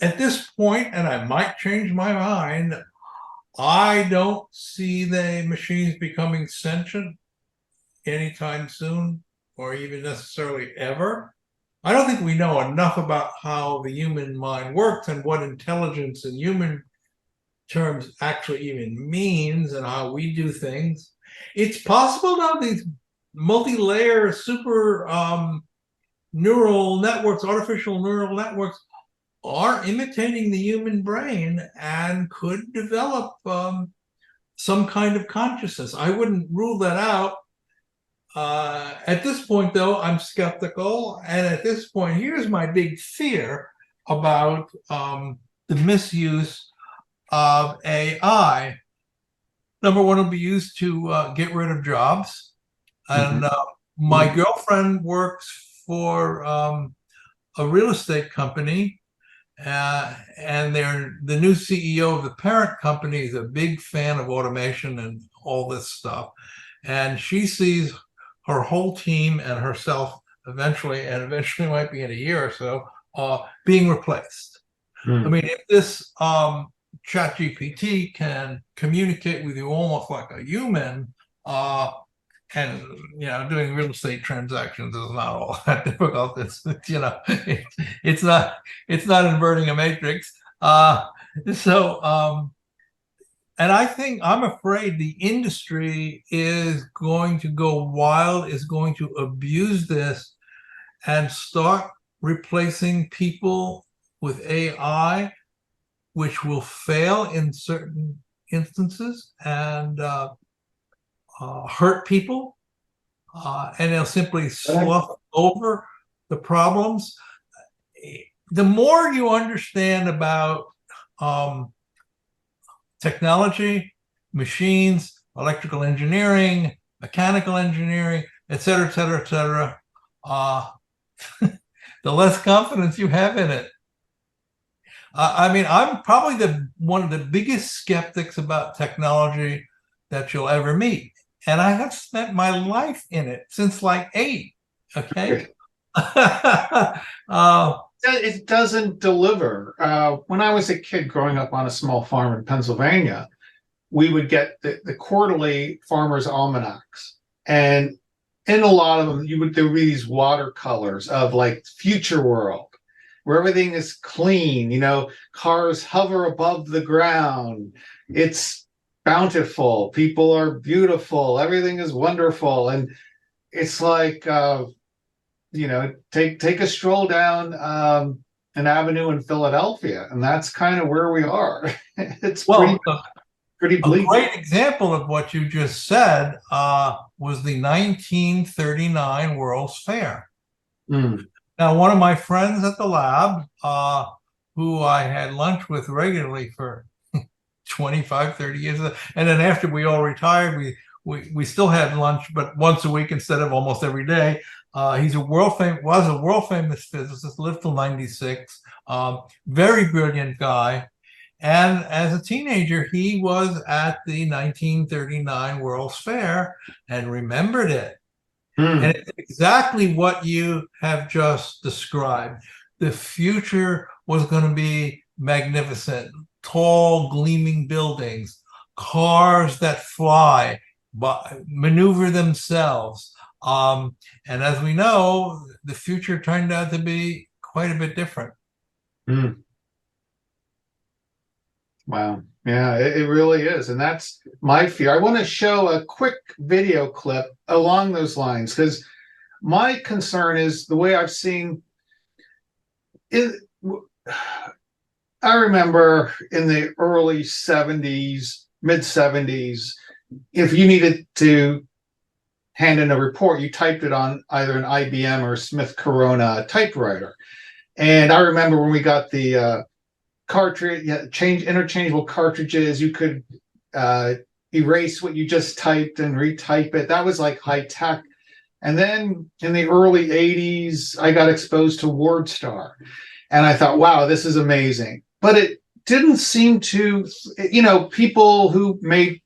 this point, and I might change my mind, I don't see the machines becoming sentient anytime soon, or even necessarily ever. I don't think we know enough about how the human mind works and what intelligence in human terms actually even means and how we do things. It's possible now these multi-layer super neural networks, artificial neural networks, are imitating the human brain and could develop some kind of consciousness. I wouldn't rule that out. At this point, though, I'm skeptical. And at this point, here's my big fear about the misuse of AI. Number one, it'll be used to get rid of jobs. And my girlfriend works for a real estate company. And the new CEO of the parent company is a big fan of automation and all this stuff. And she sees her whole team and herself eventually might be in a year or so, being replaced. I mean, if this ChatGPT can communicate with you almost like a human, and doing real estate transactions is not all that difficult. It's not inverting a matrix. And I'm afraid the industry is going to go wild, is going to abuse this and start replacing people with AI, which will fail in certain instances and hurt people, and they'll simply slough over the problems. The more you understand about technology, machines, electrical engineering, mechanical engineering, et cetera, the less confidence you have in it. I mean, I'm probably one of the biggest skeptics about technology that you'll ever meet. And I have spent my life in it since like 8. Okay. It doesn't deliver. When I was a kid growing up on a small farm in Pennsylvania, we would get the quarterly farmers' almanacs. And in a lot of them, there would be these watercolors of like future world, where everything is clean. Cars hover above the ground. It's bountiful. People are beautiful. Everything is wonderful, and it's like take a stroll down an avenue in Philadelphia, and that's kind of where we are. It's pretty bleak. A great example of what you just said was the 1939 World's Fair. Mm. Now, one of my friends at the lab, who I had lunch with regularly for 25, 30 years, and then after we all retired, we still had lunch, but once a week instead of almost every day. Was a world famous physicist, lived till 96, very brilliant guy. And as a teenager, he was at the 1939 World's Fair and remembered it. And it's exactly what you have just described. The future was going to be magnificent, tall, gleaming buildings, cars that fly, maneuver themselves. And as we know, the future turned out to be quite a bit different. Wow. Yeah, it really is. And that's my fear. I want to show a quick video clip along those lines, because my concern is the way I've seen it. I remember in the early 70s, mid 70s, if you needed to hand in a report, you typed it on either an IBM or Smith Corona typewriter. And I remember when we got the cartridge, interchangeable cartridges, you could erase what you just typed and retype it. That was like high tech. And then in the early 80s, I got exposed to WordStar, and I thought, wow, this is amazing. But it didn't seem to, people who made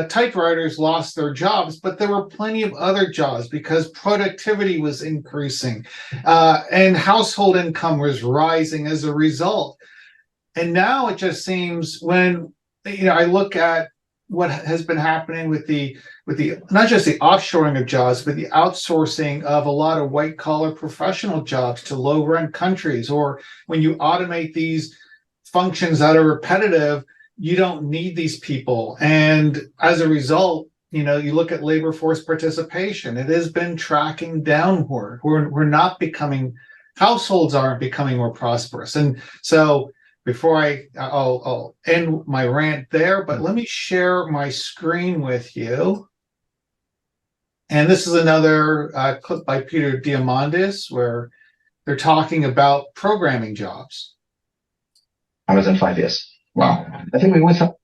typewriters lost their jobs, but there were plenty of other jobs because productivity was increasing, and household income was rising as a result. And now it just seems, when I look at what has been happening with the not just the offshoring of jobs, but the outsourcing of a lot of white collar professional jobs to low rent countries, or when you automate these functions that are repetitive, you don't need these people. And as a result, you look at labor force participation, it has been tracking downward. We're not becoming, households aren't becoming more prosperous. And so before I'll end my rant there, but let me share my screen with you. And this is another clip by Peter Diamandis, where they're talking about programming jobs. In 5 years. Wow. I think we always have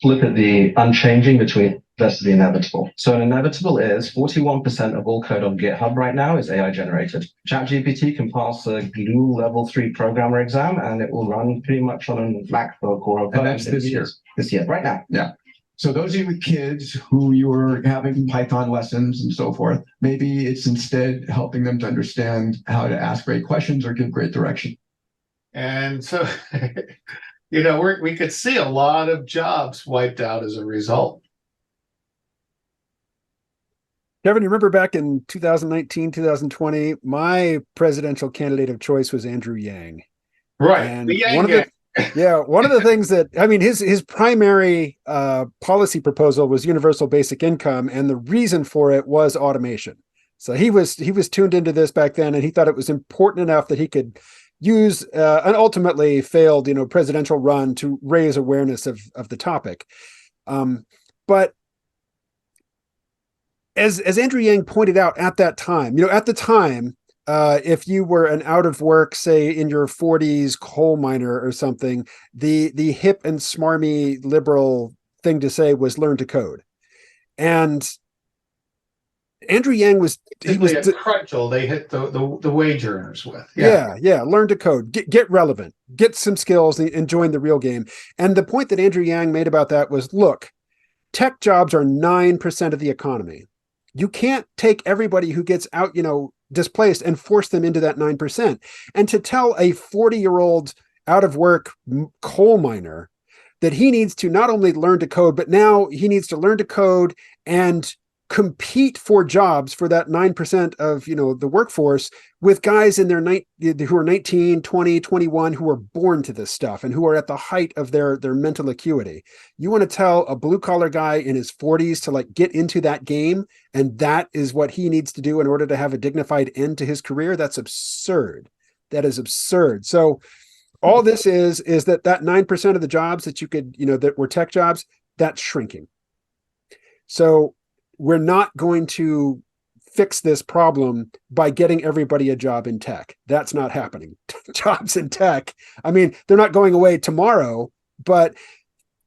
to look at the unchanging between versus the inevitable. So an inevitable is 41% of all code on GitHub right now is AI generated. ChatGPT can pass a GNU level 3 programmer exam, and it will run pretty much on a MacBook or a and that's this year. This year, right now. Yeah. So those of you with kids who you were having Python lessons and so forth, maybe it's instead helping them to understand how to ask great questions or give great direction. And so, we could see a lot of jobs wiped out as a result. Kevin, you remember back in 2019, 2020, my presidential candidate of choice was Andrew Yang. Right. And one of the things that, his primary policy proposal was universal basic income. And the reason for it was automation. So he was tuned into this back then, and he thought it was important enough that he could use an ultimately failed, presidential run to raise awareness of the topic. But as Andrew Yang pointed out at that time, if you were an out of work, say in your 40s coal miner or something, the hip and smarmy liberal thing to say was learn to code. And Andrew Yang was a crutchel they hit the wage earners with. Yeah. Learn to code, get relevant, get some skills, and join the real game. And the point that Andrew Yang made about that was, look, tech jobs are 9% of the economy. You can't take everybody who gets out, displaced and force them into that 9%. And to tell a 40-year-old out of work coal miner that he needs to not only learn to code, but now he needs to learn to code and compete for jobs for that 9% of the workforce with guys in their who are 19, 20, 21 who are born to this stuff and who are at the height of their mental acuity. You want to tell a blue collar guy in his 40s to like get into that game, and that is what he needs to do in order to have a dignified end to his career? That's absurd. That is absurd. So all this is that 9% of the jobs that you could, that were tech jobs, that's shrinking. So we're not going to fix this problem by getting everybody a job in tech. That's not happening. Jobs in tech, I mean, they're not going away tomorrow, but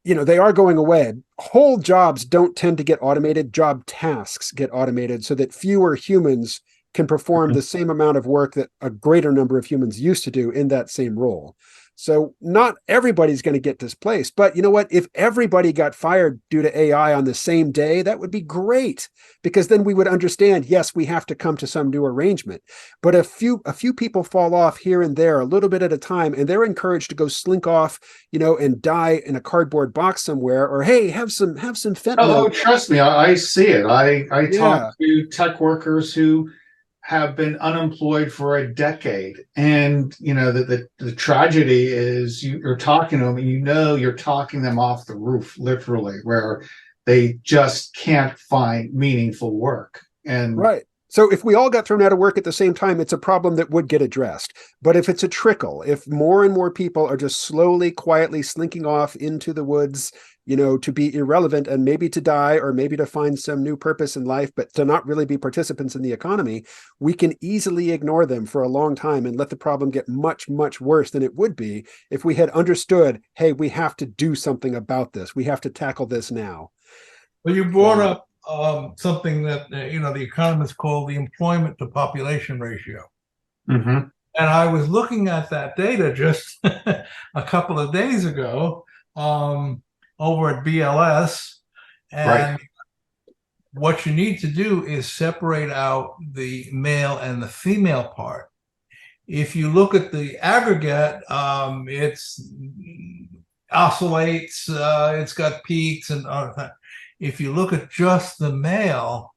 they are going away. Whole jobs don't tend to get automated. Job tasks get automated so that fewer humans can perform the same amount of work that a greater number of humans used to do in that same role. So not everybody's going to get displaced, but you know what? If everybody got fired due to AI on the same day, that would be great, because then we would understand, yes, we have to come to some new arrangement. But a few people fall off here and there a little bit at a time, and they're encouraged to go slink off, and die in a cardboard box somewhere, or hey, have some fentanyl. Oh, trust me, I see it. I talk to tech workers who have been unemployed for a decade, and the tragedy is you're talking to them, and you're talking them off the roof, literally, where they just can't find meaningful work. And right. So if we all got thrown out of work at the same time, it's a problem that would get addressed. But if it's a trickle, if more and more people are just slowly, quietly slinking off into the woods, to be irrelevant and maybe to die, or maybe to find some new purpose in life, but to not really be participants in the economy, we can easily ignore them for a long time and let the problem get much, much worse than it would be if we had understood, hey, we have to do something about this. We have to tackle this now. Well, you brought up something that, the economists call the employment to population ratio. Mm-hmm. And I was looking at that data just a couple of days ago, over at BLS, and what you need to do is separate out the male and the female part. If you look at the aggregate, it's oscillates, it's got peaks and other things. If you look at just the male,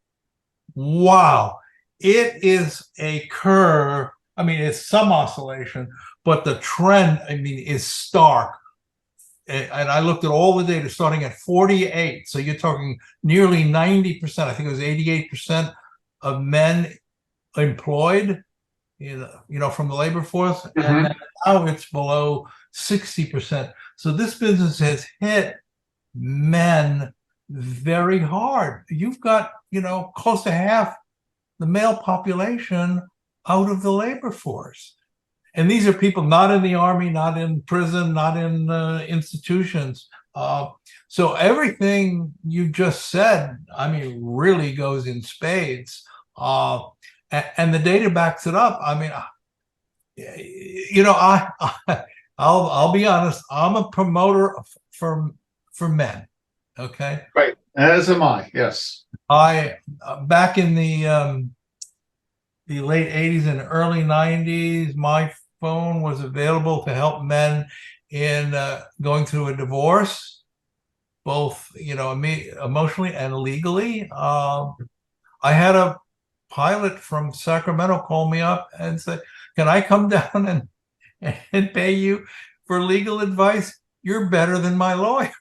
wow, it is a curve. I mean, it's some oscillation, but the trend, is stark. And I looked at all the data starting at 48. So you're talking nearly 90%. I think it was 88% of men employed, from the labor force. Mm-hmm. And now it's below 60%. So this business has hit men very hard. You've got, close to half the male population out of the labor force. And these are people not in the army, not in prison, not in institutions. So everything you just said, really goes in spades. And the data backs it up. I'll be honest. I'm a promoter for men. Okay. Right. As am I. Yes. I back in the late 80s and early 90s, my phone was available to help men in going through a divorce, both emotionally and legally. I had a pilot from Sacramento call me up and say, "Can I come down and pay you for legal advice? You're better than my lawyer."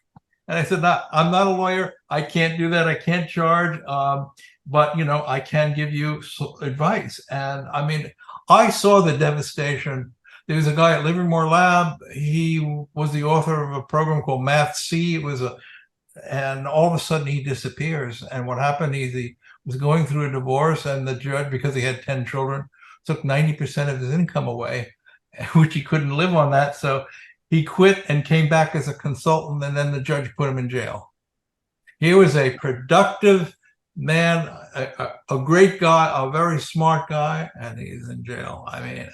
And I said, "No, I'm not a lawyer. I can't do that. I can't charge. But I can give you advice." And I saw the devastation. There was a guy at Livermore Lab. He was the author of a program called Math C. And all of a sudden he disappears. And what happened? He was going through a divorce, and the judge, because he had 10 children, took 90% of his income away, which he couldn't live on that. So he quit and came back as a consultant, and then the judge put him in jail. He was a productive man, a great guy, a very smart guy, and he's in jail. It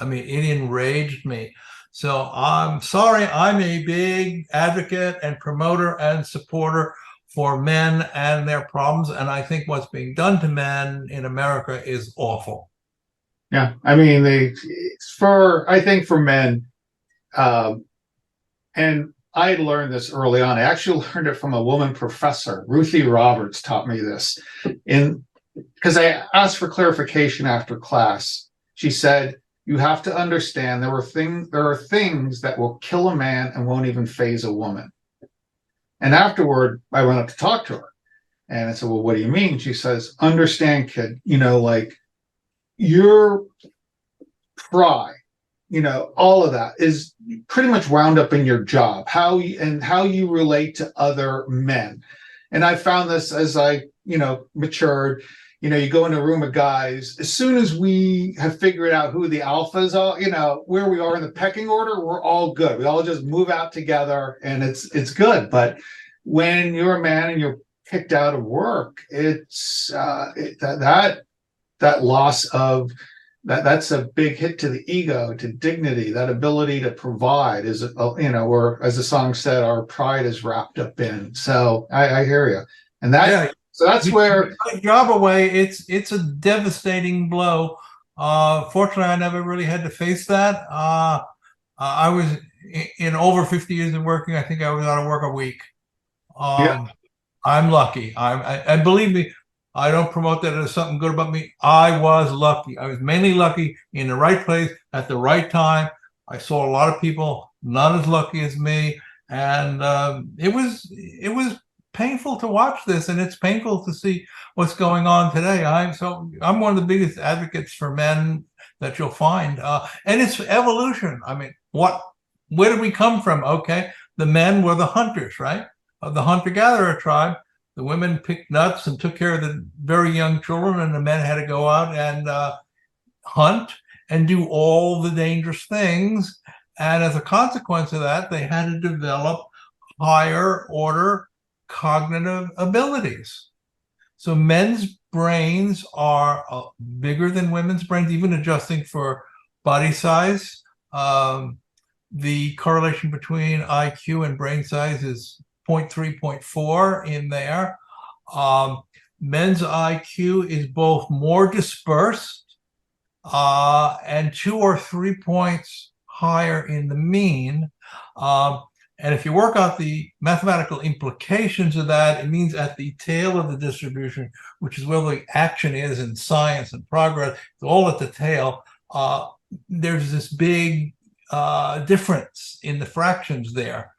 enraged me. So I'm sorry, I'm a big advocate and promoter and supporter for men and their problems. And I think what's being done to men in America is awful. Yeah. I think for men, and I learned this early on. I actually learned it from a woman professor. Ruthie Roberts taught me this. Because I asked for clarification after class. She said, you have to understand there are things that will kill a man and won't even faze a woman. And afterward, I went up to talk to her. And I said, well, what do you mean? She says, understand, kid, like your pride, all of that is pretty much wound up in your job, how you relate to other men. And I found this as I, matured. You go in a room of guys, as soon as we have figured out who the alphas are, where we are in the pecking order, we're all good. We all just move out together and it's good. But when you're a man and you're kicked out of work, it's that loss of that's a big hit to the ego, to dignity. That ability to provide is, or as the song said, our pride is wrapped up in. So I hear you, and that. Yeah. So that's where job away. It's a devastating blow. Fortunately, I never really had to face that. I was in over 50 years of working. I think I was out of work a week. I'm lucky. And believe me, I don't promote that as something good about me. I was lucky. I was mainly lucky in the right place at the right time. I saw a lot of people not as lucky as me, and it was painful to watch this, and it's painful to see what's going on today. I'm one of the biggest advocates for men that you'll find, and it's evolution. I mean, where did we come from? Okay, the men were the hunters, right? Of the hunter-gatherer tribe. The women picked nuts and took care of the very young children, and the men had to go out and hunt and do all the dangerous things. And as a consequence of that, they had to develop higher order cognitive abilities. So men's brains are bigger than women's brains, even adjusting for body size. The correlation between IQ and brain size is 0.3, 0.4 in there. Men's IQ is both more dispersed and 2 or 3 points higher in the mean. And if you work out the mathematical implications of that, it means at the tail of the distribution, which is where the action is in science and progress, it's all at the tail. There's this big difference in the fractions there.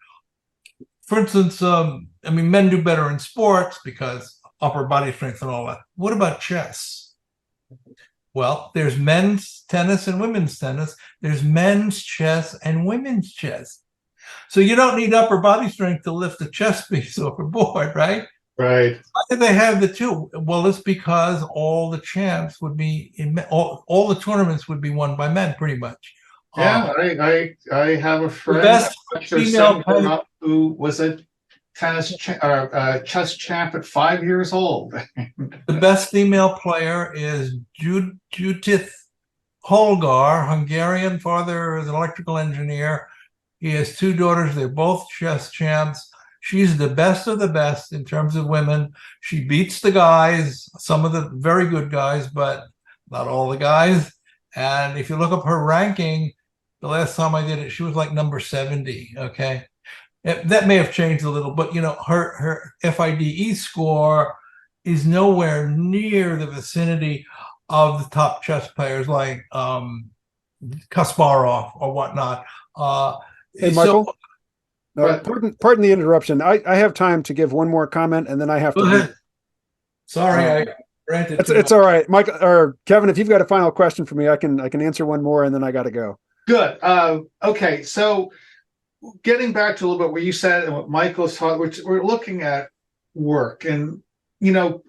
For instance, men do better in sports because upper body strength and all that. What about chess? Well, there's men's tennis and women's tennis. There's men's chess and women's chess. So you don't need upper body strength to lift a chess piece off a board, right? Right. Why do they have the two? Well, it's because all the champs would be all the tournaments would be won by men, pretty much. Yeah, I have a friend who was a chess champ at 5 years old. The best female player is Judith Holgar, Hungarian. Father is an electrical engineer. He has 2 daughters. They're both chess champs. She's the best of the best in terms of women. She beats the guys, some of the very good guys, but not all the guys. And if you look up her ranking, the last time I did it, she was like number 70, okay? That may have changed a little, but her FIDE score is nowhere near the vicinity of the top chess players like Kasparov or whatnot. Hey, Michael, pardon the interruption. I have time to give one more comment, and then I have to leave. Sorry, I ranted. It's all right, Michael or Kevin. If you've got a final question for me, I can answer one more, and then I got to go. Good. Okay, so getting back to a little bit what you said and what Michael's taught, we're looking at work. And,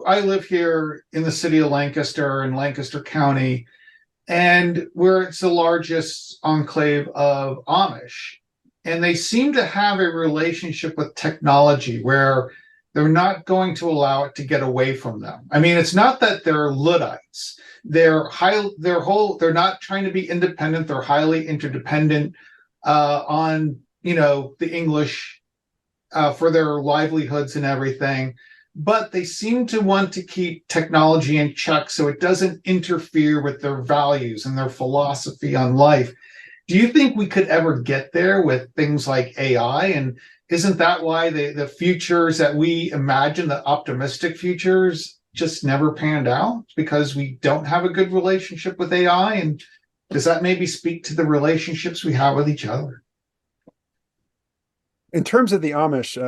I live here in the city of Lancaster in Lancaster County, and it's the largest enclave of Amish. And they seem to have a relationship with technology where they're not going to allow it to get away from them. I mean, it's not that they're Luddites. They're not trying to be independent. They're highly interdependent on, the English for their livelihoods and everything. But they seem to want to keep technology in check so it doesn't interfere with their values and their philosophy on life. Do you think we could ever get there with things like AI? And isn't that why the futures that we imagine, the optimistic futures, just never panned out? Because we don't have a good relationship with AI? And does that maybe speak to the relationships we have with each other? In terms of the Amish,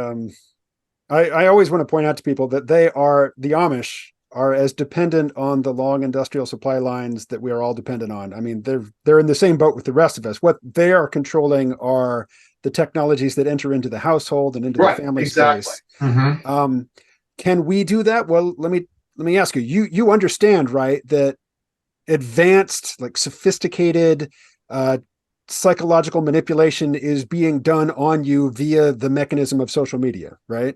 I always want to point out to people that the Amish are as dependent on the long industrial supply lines that we are all dependent on. I mean, they're in the same boat with the rest of us. What they are controlling are the technologies that enter into the household and into the family space. Mm-hmm. Can we do that? Well, let me ask you. You understand, right, that advanced, like sophisticated psychological manipulation is being done on you via the mechanism of social media, right?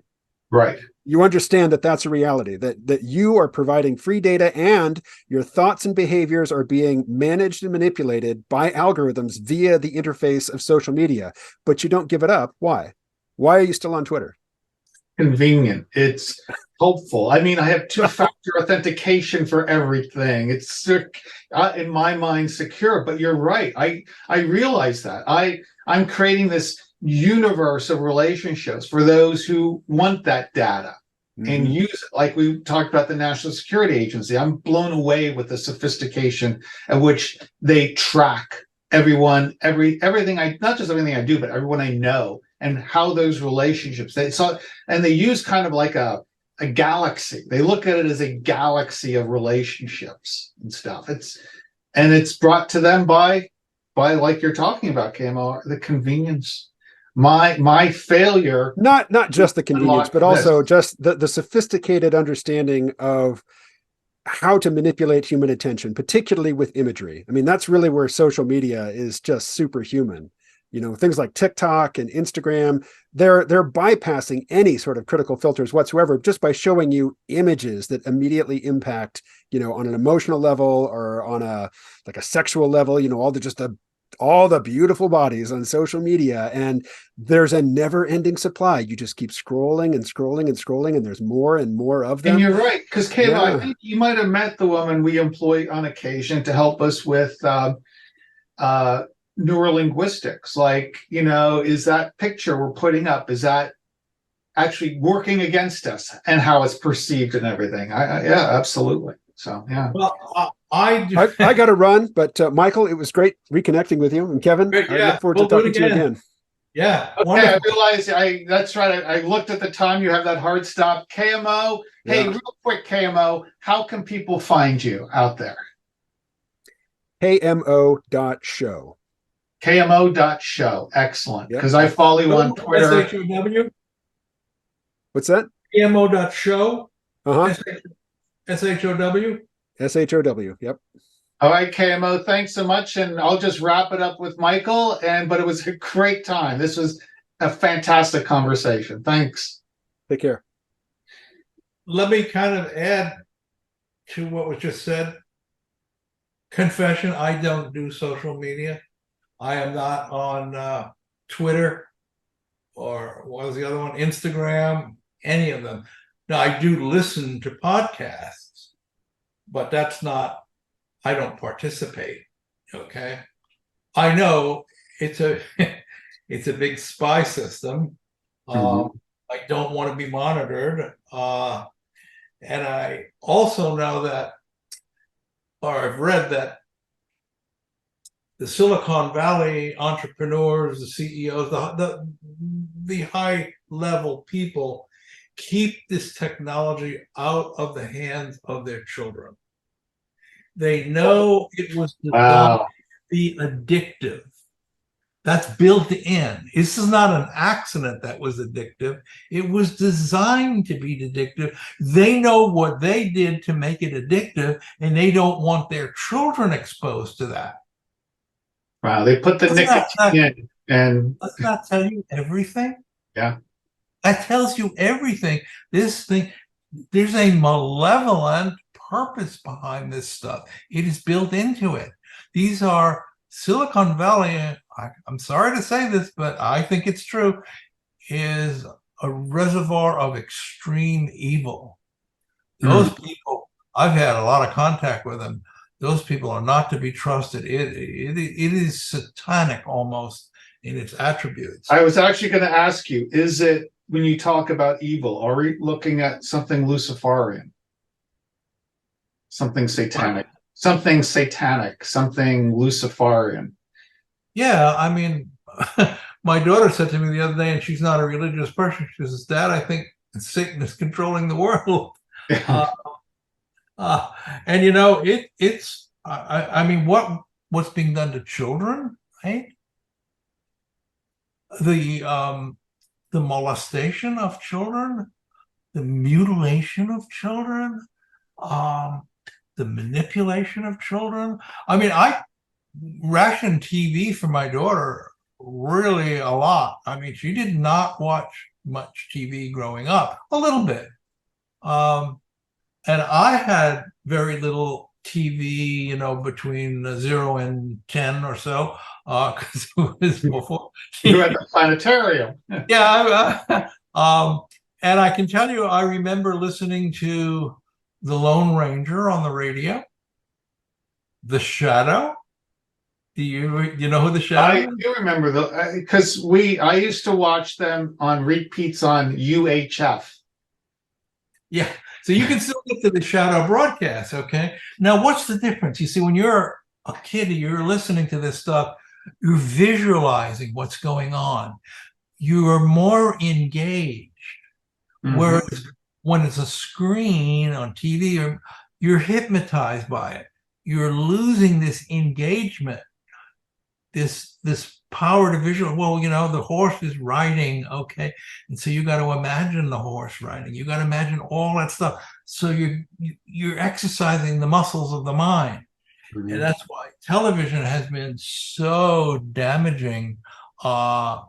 Right. You understand that that's a reality, that you are providing free data and your thoughts and behaviors are being managed and manipulated by algorithms via the interface of social media, but you don't give it up. Why? Why are you still on Twitter? Convenient. It's hopeful. I mean, I have two-factor authentication for everything. It's in my mind secure, but you're right. I realize that. I'm creating this universe of relationships for those who want that data and use it. Like we talked about the National Security Agency. I'm blown away with the sophistication at which they track everyone, everything not just everything I do, but everyone I know, and how those relationships they use kind of like a galaxy. They look at it as a galaxy of relationships and stuff. It's brought to them by like you're talking about, KMO, the convenience. My failure, not just the convenience, but also just the sophisticated understanding of how to manipulate human attention, particularly with imagery. I mean, that's really where social media is just superhuman. You know, things like TikTok and Instagram, they're bypassing any sort of critical filters whatsoever just by showing you images that immediately impact, you know, on an emotional level or on a sexual level, you know, all the beautiful bodies on social media, and there's a never-ending supply. You just keep scrolling and scrolling and scrolling, and there's more and more of them. And you're right, because Kayla, I think you might have met the woman we employ on occasion to help us with neurolinguistics. Like, you know, is that picture we're putting up, is that actually working against us and how it's perceived and everything? Yeah, absolutely. So yeah. Well, I got to run, but Michael, it was great reconnecting with you, and Kevin, I look forward to talking to you again. Yeah. Okay, wonderful. I realized that's right. I looked at the time. You have that hard stop. KMO. Hey, real quick, KMO, how can people find you out there? KMO.show. KMO.show. Excellent. Because I follow you on Twitter. SHOW? What's that? KMO.show. SHOW. SHOW. Yep. All right, KMO, thanks so much. And I'll just wrap it up with Michael. But it was a great time. This was a fantastic conversation. Thanks. Take care. Let me kind of add to what was just said. Confession, I don't do social media. I am not on Twitter or what was the other one? Instagram, any of them. Now, I do listen to podcasts, but that's not, I don't participate, okay? I know it's a it's a big spy system. I don't want to be monitored. And I also know that, or I've read that the Silicon Valley entrepreneurs, the CEOs, the high level people keep this technology out of the hands of their children. They know it was designed to be addictive. That's built in. This is not an accident that was addictive. It was designed to be addictive. They know what they did to make it addictive, and they don't want their children exposed to that. Wow, they put the nicotine in. And does that tell you everything? Yeah. That tells you everything. This thing, there's a malevolent purpose behind this stuff. It is built into it. These are Silicon Valley, I'm sorry to say this, but I think it's true, is a reservoir of extreme evil. Those people, I've had a lot of contact with them. Those people are not to be trusted. It is satanic almost in its attributes. I was actually going to ask you, is it, when you talk about evil, are we looking at something Luciferian? Something satanic? Something satanic, something Luciferian? Yeah, I mean, my daughter said to me the other day, and she's not a religious person, she says, Dad, I think Satan is controlling the world. And you know, it's I mean, what's being done to children, right? The molestation of children, the mutilation of children, the manipulation of children. I mean, I rationed TV for my daughter really a lot. I mean, she did not watch much TV growing up, a little bit. And I had very little TV, you know, between 0 and 10 or so, because it was before. You had the planetarium. Yeah. And I can tell you, I remember listening to The Lone Ranger on the radio, The Shadow. Do you know who The Shadow is? I do remember because I used to watch them on repeats on UHF. Yeah. So you can still get to the Shadow broadcast, okay? Now, what's the difference? You see, when you're a kid, you're listening to this stuff, you're visualizing what's going on. You are more engaged. Mm-hmm. Whereas when it's a screen on TV, you're hypnotized by it. You're losing this engagement, this power to visual. Well, you know, the horse is riding, okay, and so you got to imagine the horse riding. You got to imagine all that stuff. So you're exercising the muscles of the mind, and that's why television has been so damaging to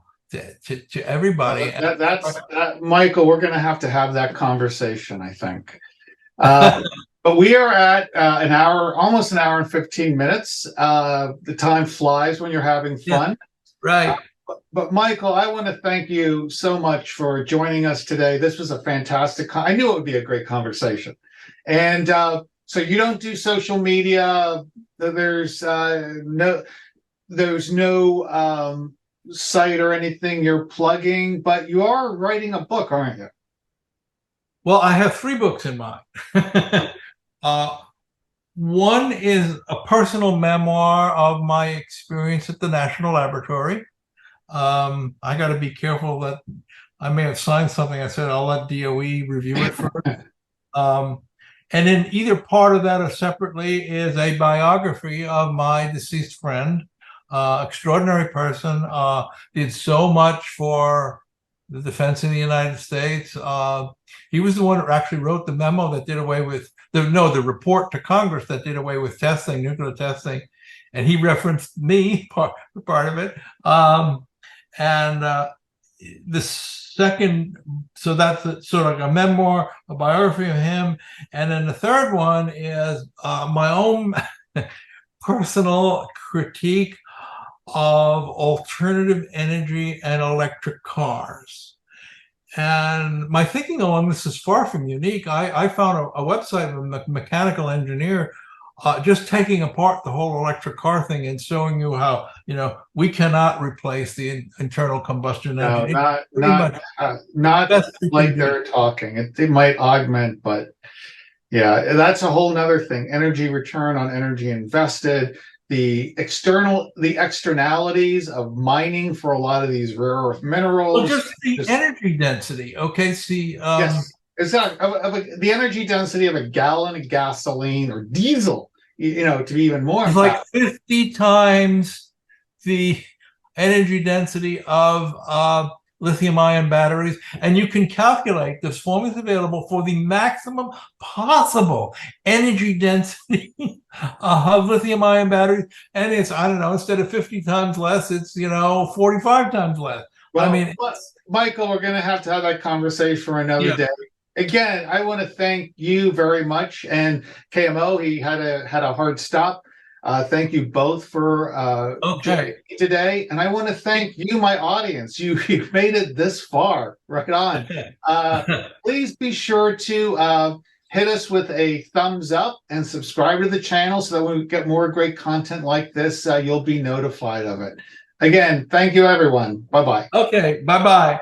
everybody. Michael, we're going to have that conversation, I think. But we are at an hour, almost an hour and 15 minutes. The time flies when you're having fun. Yeah, right. But Michael, I want to thank you so much for joining us today. This was a fantastic, I knew it would be a great conversation. And so you don't do social media. There's no site or anything you're plugging, but you are writing a book, aren't you? Well, I have 3 books in mind. One is a personal memoir of my experience at the National Laboratory. I got to be careful that I may have signed something. I said I'll let DOE review it first. And then either part of that or separately is a biography of my deceased friend, extraordinary person, did so much for the defense in the United States. He was the one that actually wrote the memo that did away with the report to Congress that did away with testing, nuclear testing, and he referenced me part of it. And the second, so that's sort of like a memoir, a biography of him, and then the third one is my own personal critique of alternative energy and electric cars. And my thinking along this is far from unique. I found a website of a mechanical engineer just taking apart the whole electric car thing and showing you how, you know, we cannot replace the internal combustion engine. Not like they're talking. It might augment, but yeah, that's a whole nother thing. Energy return on energy invested. The externalities of mining for a lot of these rare earth minerals. Well, just the energy density. Okay, see. Yes, exactly. The energy density of a gallon of gasoline or diesel, you know, to be even more. It's like 50 times the energy density of lithium-ion batteries, and you can calculate, this formula is available for the maximum possible energy density of lithium-ion batteries, and it's, I don't know, instead of 50 times less, it's, you know, 45 times less. Well, I mean, Michael, we're going to have that conversation for another day. Again, I want to thank you very much, and KMO, he had a hard stop. Thank you both for joining me today. And I want to thank you, my audience. You've made it this far. Right on. Please be sure to hit us with a thumbs up and subscribe to the channel so that when we get more great content like this, you'll be notified of it. Again, thank you, everyone. Bye-bye. Okay, bye-bye.